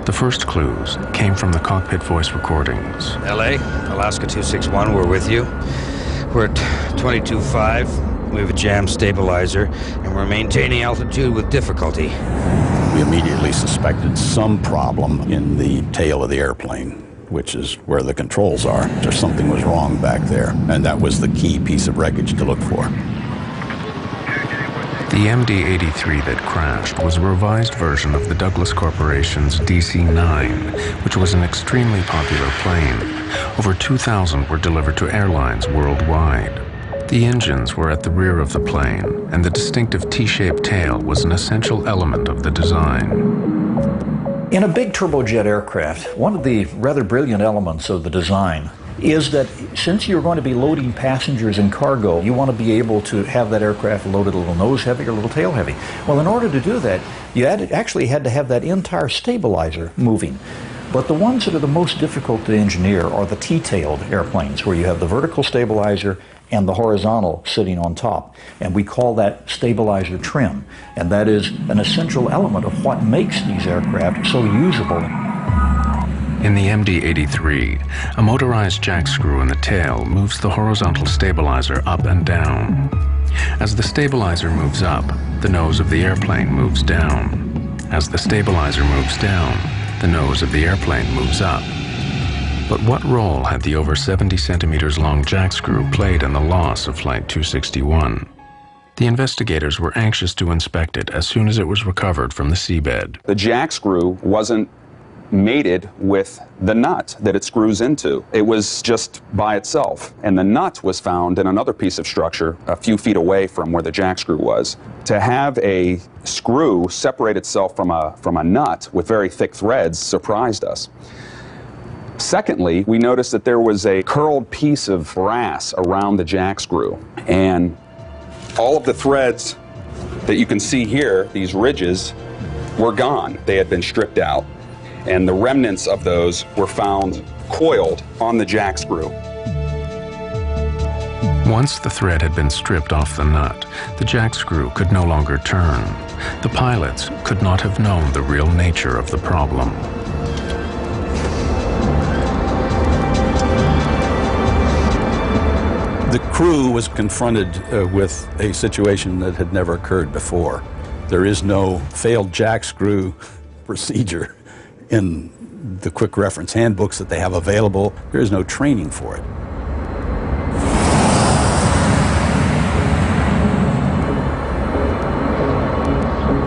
The first clues came from the cockpit voice recordings. LA, Alaska 261, we're with you. We're at 22.5. We have a jam stabilizer, and we're maintaining altitude with difficulty. We immediately suspected some problem in the tail of the airplane, which is where the controls are. Just something was wrong back there, and that was the key piece of wreckage to look for. The MD-83 that crashed was a revised version of the Douglas Corporation's DC-9, which was an extremely popular plane. Over 2,000 were delivered to airlines worldwide. The engines were at the rear of the plane, and the distinctive T-shaped tail was an essential element of the design. In a big turbojet aircraft, one of the rather brilliant elements of the design is that since you're going to be loading passengers and cargo, you want to be able to have that aircraft loaded a little nose heavy or a little tail heavy. Well, in order to do that, you actually had to have that entire stabilizer moving. But the ones that are the most difficult to engineer are the T-tailed airplanes, where you have the vertical stabilizer and the horizontal sitting on top. And we call that stabilizer trim. And that is an essential element of what makes these aircraft so usable. In the MD-83, a motorized jack screw in the tail moves the horizontal stabilizer up and down. As the stabilizer moves up, the nose of the airplane moves down. As the stabilizer moves down, the nose of the airplane moves up. But what role had the over 70 centimeters long jack screw played in the loss of Flight 261? The investigators were anxious to inspect it as soon as it was recovered from the seabed. The jack screw wasn't mated with the nut that it screws into. It was just by itself. And the nut was found in another piece of structure a few feet away from where the jack screw was. To have a screw separate itself from a nut with very thick threads surprised us. Secondly, we noticed that there was a curled piece of brass around the jack screw. And all of the threads that you can see here, these ridges, were gone. They had been stripped out. And the remnants of those were found coiled on the jack screw. Once the thread had been stripped off the nut, the jack screw could no longer turn. The pilots could not have known the real nature of the problem. The crew was confronted with a situation that had never occurred before. There is no failed jack screw procedure in the quick reference handbooks that they have available. There is no training for it.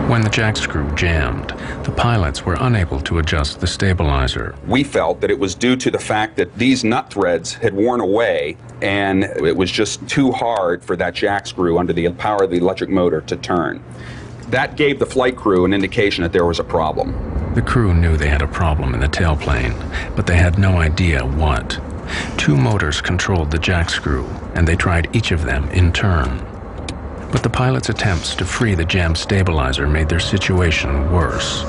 When the jack screw jammed, the pilots were unable to adjust the stabilizer. We felt that it was due to the fact that these nut threads had worn away and it was just too hard for that jack screw under the power of the electric motor to turn. That gave the flight crew an indication that there was a problem. The crew knew they had a problem in the tailplane, but they had no idea what. 2 motors controlled the jack screw, and they tried each of them in turn. But the pilots' attempts to free the jammed stabilizer made their situation worse.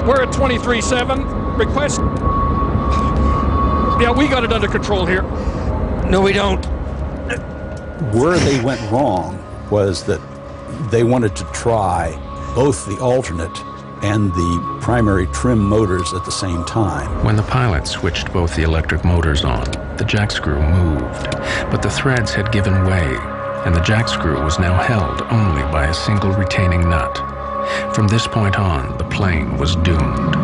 We're at 23-7. Request. Yeah, we got it under control here. No, we don't. Where they went wrong was that they wanted to try both the alternate and the primary trim motors at the same time. When the pilots switched both the electric motors on, the jack screw moved, but the threads had given way, and the jack screw was now held only by a single retaining nut. From this point on, the plane was doomed.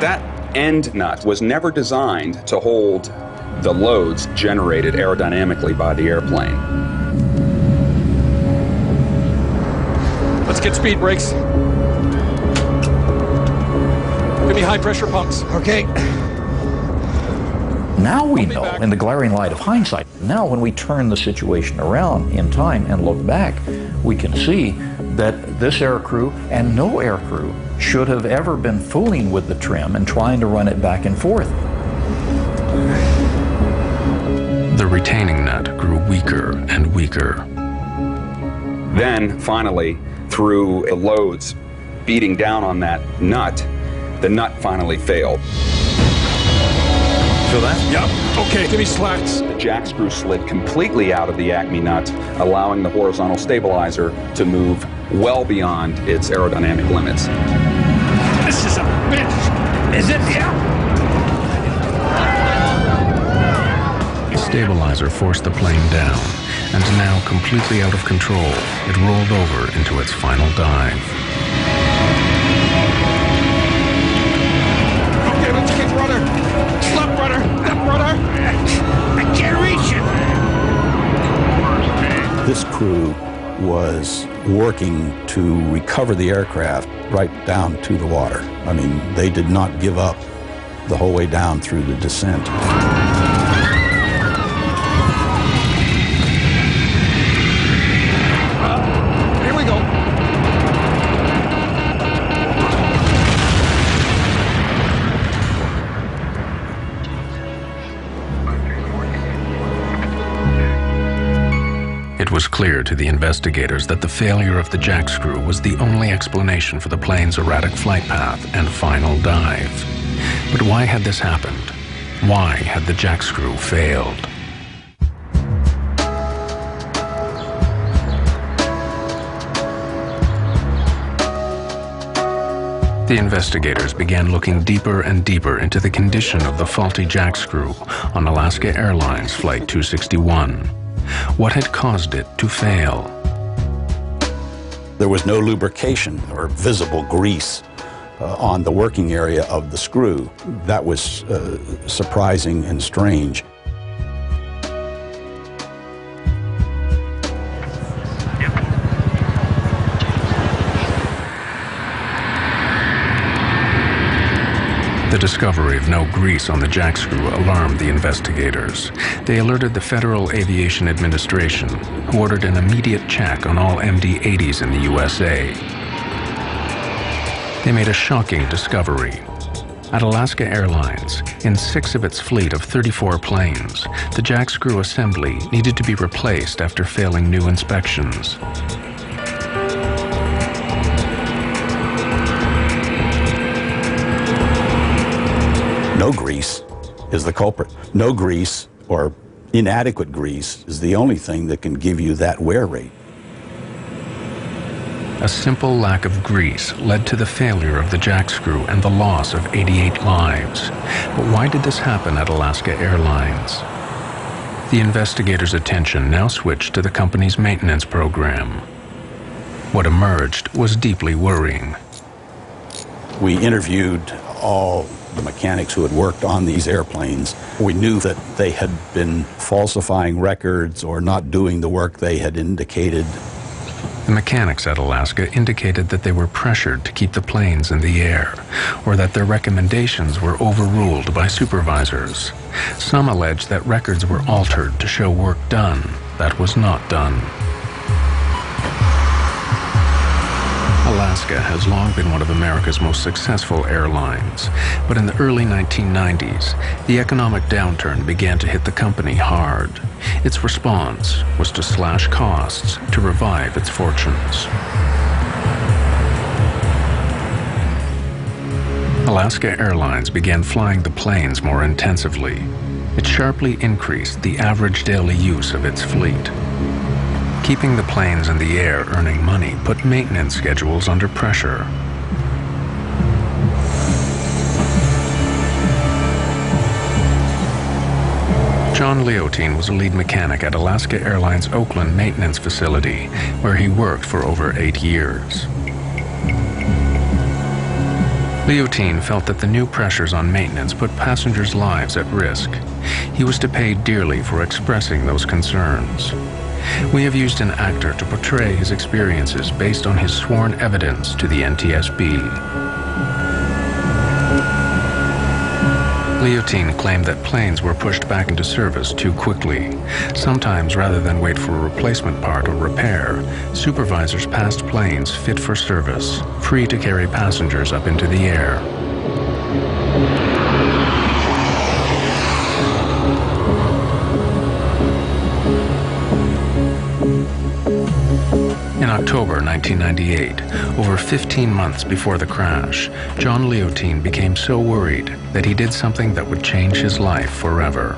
That end nut was never designed to hold the loads generated aerodynamically by the airplane. Let's get speed brakes. Give me high pressure pumps. Okay. Now we know, in the glaring light of hindsight, now when we turn the situation around in time and look back, we can see that this aircrew and no aircrew should have ever been fooling with the trim and trying to run it back and forth. The retaining nut grew weaker and weaker. Then, finally, through the loads beating down on that nut, the nut finally failed. Feel that? Yep. Okay, give me slacks. The jack screw slid completely out of the Acme nut, allowing the horizontal stabilizer to move well beyond its aerodynamic limits. This is a bitch. Is it? Yeah. The stabilizer forced the plane down, and now completely out of control, it rolled over into its final dive. Okay, let's kick rudder. Left rudder. Left rudder. I can't reach it. This crew was working to recover the aircraft right down to the water. I mean, they did not give up the whole way down through the descent. Here we go. It was clear to the investigators that the failure of the jack screw was the only explanation for the plane's erratic flight path and final dive. But why had this happened? Why had the jack screw failed? The investigators began looking deeper and deeper into the condition of the faulty jack screw on Alaska Airlines Flight 261. What had caused it to fail? There was no lubrication or visible grease on the working area of the screw. That was surprising and strange. The discovery of no grease on the jackscrew alarmed the investigators. They alerted the Federal Aviation Administration, who ordered an immediate check on all MD-80s in the USA. They made a shocking discovery. At Alaska Airlines, in 6 of its fleet of 34 planes, the jackscrew assembly needed to be replaced after failing new inspections. No grease is the culprit. No grease or inadequate grease is the only thing that can give you that wear rate. A simple lack of grease led to the failure of the jackscrew and the loss of 88 lives. But why did this happen at Alaska Airlines? The investigators' attention now switched to the company's maintenance program. What emerged was deeply worrying. We interviewed all the mechanics who had worked on these airplanes. We knew that they had been falsifying records or not doing the work they had indicated. The mechanics at Alaska indicated that they were pressured to keep the planes in the air, or that their recommendations were overruled by supervisors. Some alleged that records were altered to show work done that was not done. Alaska has long been one of America's most successful airlines, but in the early 1990s, the economic downturn began to hit the company hard. Its response was to slash costs to revive its fortunes. Alaska Airlines began flying the planes more intensively. It sharply increased the average daily use of its fleet. Keeping the planes in the air earning money put maintenance schedules under pressure. John Leotine was a lead mechanic at Alaska Airlines' Oakland maintenance facility, where he worked for over 8 years. Leotine felt that the new pressures on maintenance put passengers' lives at risk. He was to pay dearly for expressing those concerns. We have used an actor to portray his experiences based on his sworn evidence to the NTSB. Leotine claimed that planes were pushed back into service too quickly. Sometimes, rather than wait for a replacement part or repair, supervisors passed planes fit for service, free to carry passengers up into the air. In October 1998, over 15 months before the crash, John Leotine became so worried that he did something that would change his life forever.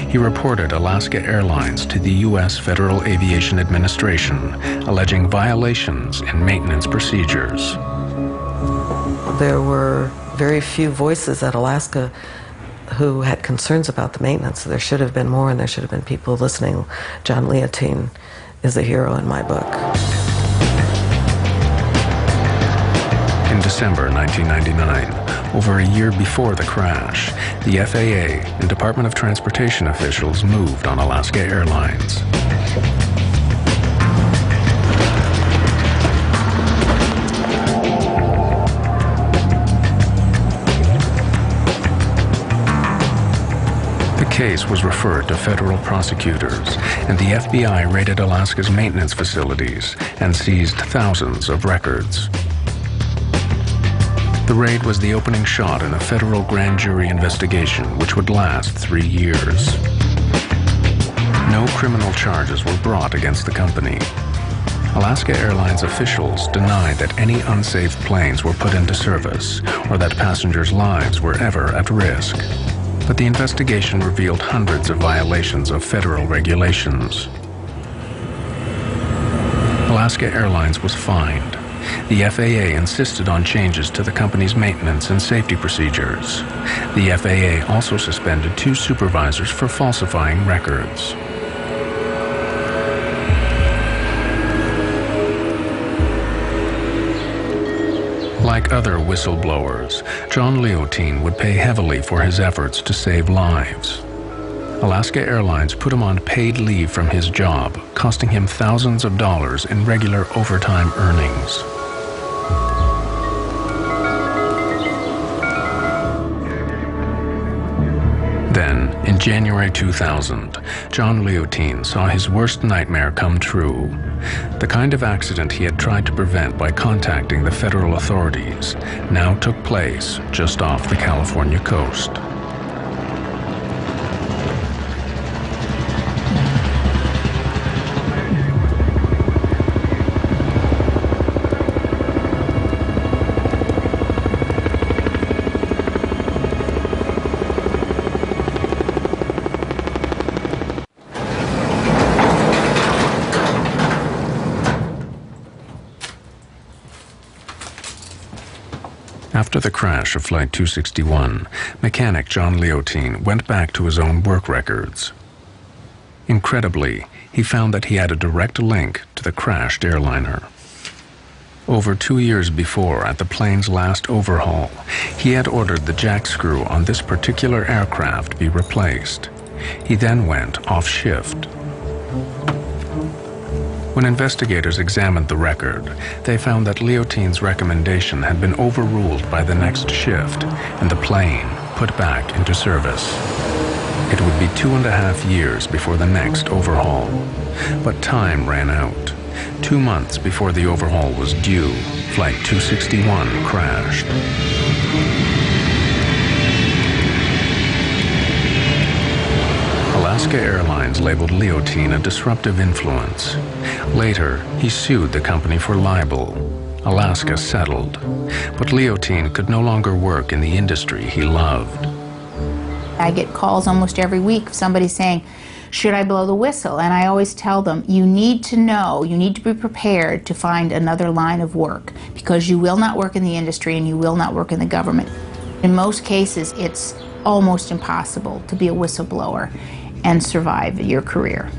He reported Alaska Airlines to the U.S. Federal Aviation Administration, alleging violations in maintenance procedures. There were very few voices at Alaska who had concerns about the maintenance. There should have been more, and there should have been people listening. John Leotine is a hero in my book. In December 1999, over a year before the crash, the FAA and Department of Transportation officials moved on Alaska Airlines. The case was referred to federal prosecutors, and the FBI raided Alaska's maintenance facilities and seized thousands of records. The raid was the opening shot in a federal grand jury investigation which would last 3 years. No criminal charges were brought against the company. Alaska Airlines officials denied that any unsafe planes were put into service or that passengers' lives were ever at risk. But the investigation revealed hundreds of violations of federal regulations. Alaska Airlines was fined. The FAA insisted on changes to the company's maintenance and safety procedures. The FAA also suspended 2 supervisors for falsifying records. Like other whistleblowers, John Leotine would pay heavily for his efforts to save lives. Alaska Airlines put him on paid leave from his job, costing him thousands of dollars in regular overtime earnings. Then, in January 2000, John Leotine saw his worst nightmare come true. The kind of accident he had tried to prevent by contacting the federal authorities now took place just off the California coast. After the crash of Flight 261, mechanic John Leotine went back to his own work records. Incredibly, he found that he had a direct link to the crashed airliner. Over 2 years before, at the plane's last overhaul, he had ordered the jack screw on this particular aircraft be replaced. He then went off shift. When investigators examined the record, they found that Leotine's recommendation had been overruled by the next shift and the plane put back into service. It would be 2.5 years before the next overhaul. But time ran out. 2 months before the overhaul was due, Flight 261 crashed. Alaska Airlines labeled Leotine a disruptive influence. Later, he sued the company for libel. Alaska settled, but Leotine could no longer work in the industry he loved. I get calls almost every week of somebody saying, should I blow the whistle? And I always tell them, you need to know, you need to be prepared to find another line of work, because you will not work in the industry and you will not work in the government. In most cases, it's almost impossible to be a whistleblower and survive your career.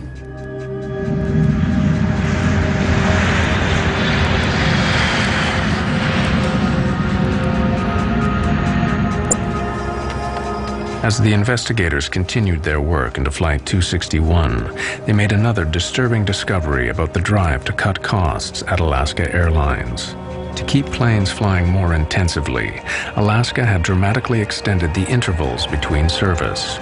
As the investigators continued their work into Flight 261, they made another disturbing discovery about the drive to cut costs at Alaska Airlines. To keep planes flying more intensively, Alaska had dramatically extended the intervals between service.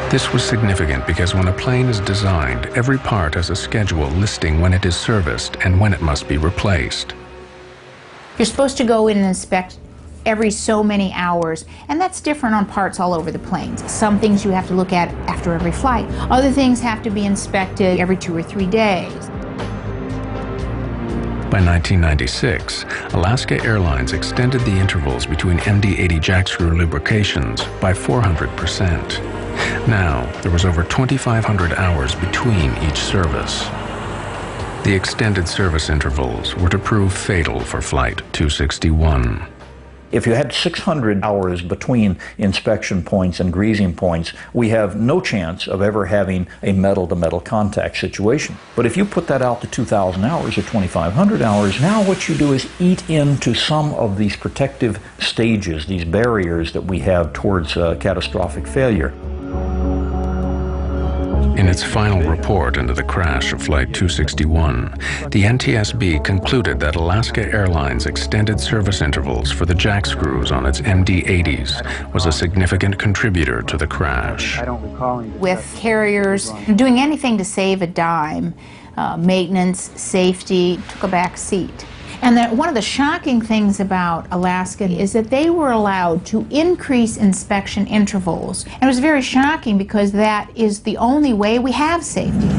This was significant because when a plane is designed, every part has a schedule listing when it is serviced and when it must be replaced. You're supposed to go in and inspect every so many hours, and that's different on parts all over the planes. Some things you have to look at after every flight. Other things have to be inspected every 2 or 3 days. By 1996, Alaska Airlines extended the intervals between MD-80 jackscrew lubrications by 400%. Now, there was over 2,500 hours between each service. The extended service intervals were to prove fatal for Flight 261. If you had 600 hours between inspection points and greasing points, we have no chance of ever having a metal-to-metal contact situation. But if you put that out to 2,000 hours or 2,500 hours, now what you do is eat into some of these protective stages, these barriers that we have towards catastrophic failure. In its final report into the crash of Flight 261, the NTSB concluded that Alaska Airlines' extended service intervals for the jack screws on its MD-80s was a significant contributor to the crash. With carriers doing anything to save a dime, maintenance, safety, took a back seat. And one of the shocking things about Alaska is that they were allowed to increase inspection intervals. And it was very shocking because that is the only way we have safety.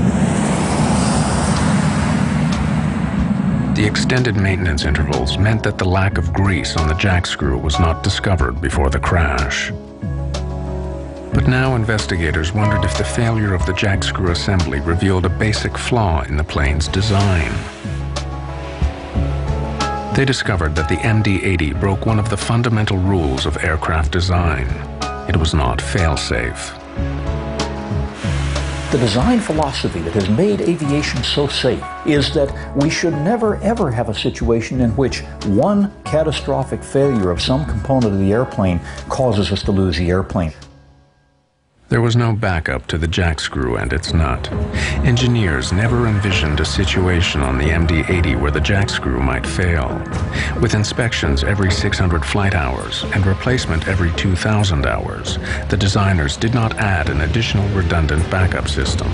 The extended maintenance intervals meant that the lack of grease on the jack screw was not discovered before the crash. But now investigators wondered if the failure of the jack screw assembly revealed a basic flaw in the plane's design. They discovered that the MD-80 broke one of the fundamental rules of aircraft design. It was not fail-safe. The design philosophy that has made aviation so safe is that we should never ever have a situation in which one catastrophic failure of some component of the airplane causes us to lose the airplane. There was no backup to the jack screw and its nut. Engineers never envisioned a situation on the MD-80 where the jack screw might fail. With inspections every 600 flight hours and replacement every 2,000 hours, the designers did not add an additional redundant backup system.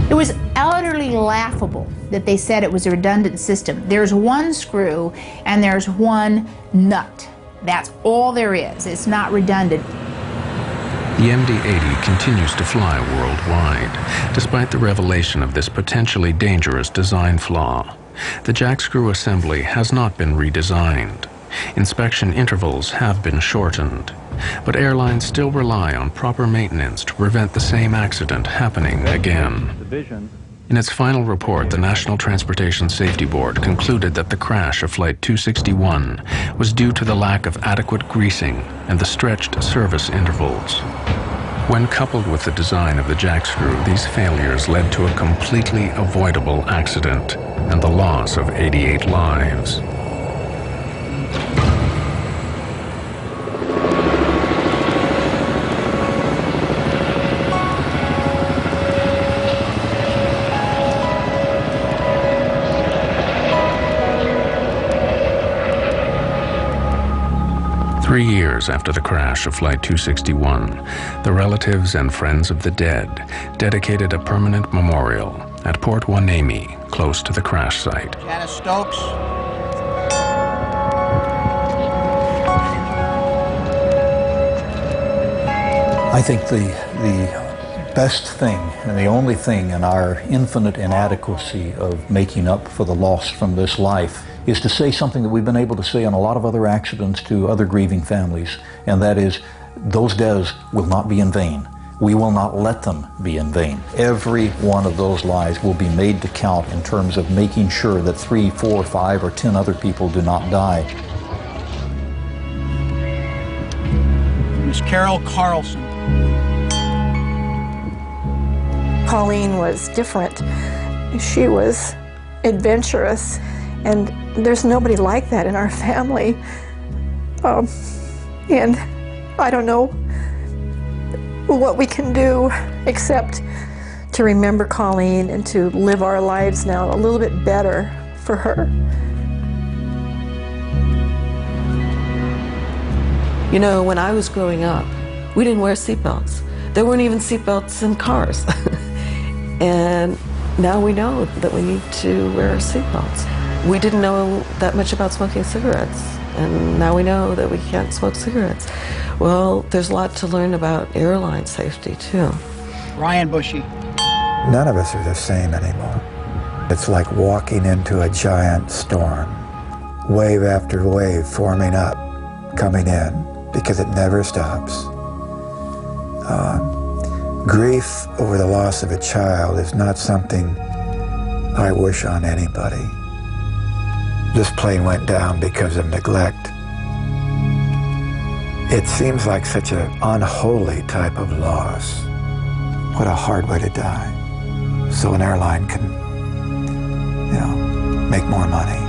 It was utterly laughable that they said it was a redundant system. There's one screw and there's one nut. That's all there is. It's not redundant. The MD-80 continues to fly worldwide, despite the revelation of this potentially dangerous design flaw. The jack screw assembly has not been redesigned. Inspection intervals have been shortened, but airlines still rely on proper maintenance to prevent the same accident happening again. In its final report, the National Transportation Safety Board concluded that the crash of Flight 261 was due to the lack of adequate greasing and the stretched service intervals. When coupled with the design of the jack screw, these failures led to a completely avoidable accident and the loss of 88 lives. Three years after the crash of Flight 261, the relatives and friends of the dead dedicated a permanent memorial at Port Hueneme, close to the crash site. Janice Stokes. I think the best thing and the only thing in our infinite inadequacy of making up for the loss from this life is to say something that we've been able to say on a lot of other accidents to other grieving families, and that is, those deaths will not be in vain. We will not let them be in vain. Every one of those lives will be made to count in terms of making sure that 3, 4, 5, or 10 other people do not die. Miss Carol Carlson. Pauline was different. She was adventurous, and there's nobody like that in our family. And I don't know what we can do except to remember Colleen and to live our lives now a little bit better for her. You know, when I was growing up, we didn't wear seatbelts. There weren't even seatbelts in cars. And now we know that we need to wear seatbelts. We didn't know that much about smoking cigarettes, and now we know that we can't smoke cigarettes. Well, there's a lot to learn about airline safety, too. Ryan Bushy. None of us are the same anymore. It's like walking into a giant storm. Wave after wave forming up, coming in, because it never stops. Grief over the loss of a child is not something I wish on anybody. This plane went down because of neglect. It seems like such an unholy type of loss. What a hard way to die. So an airline can, make more money.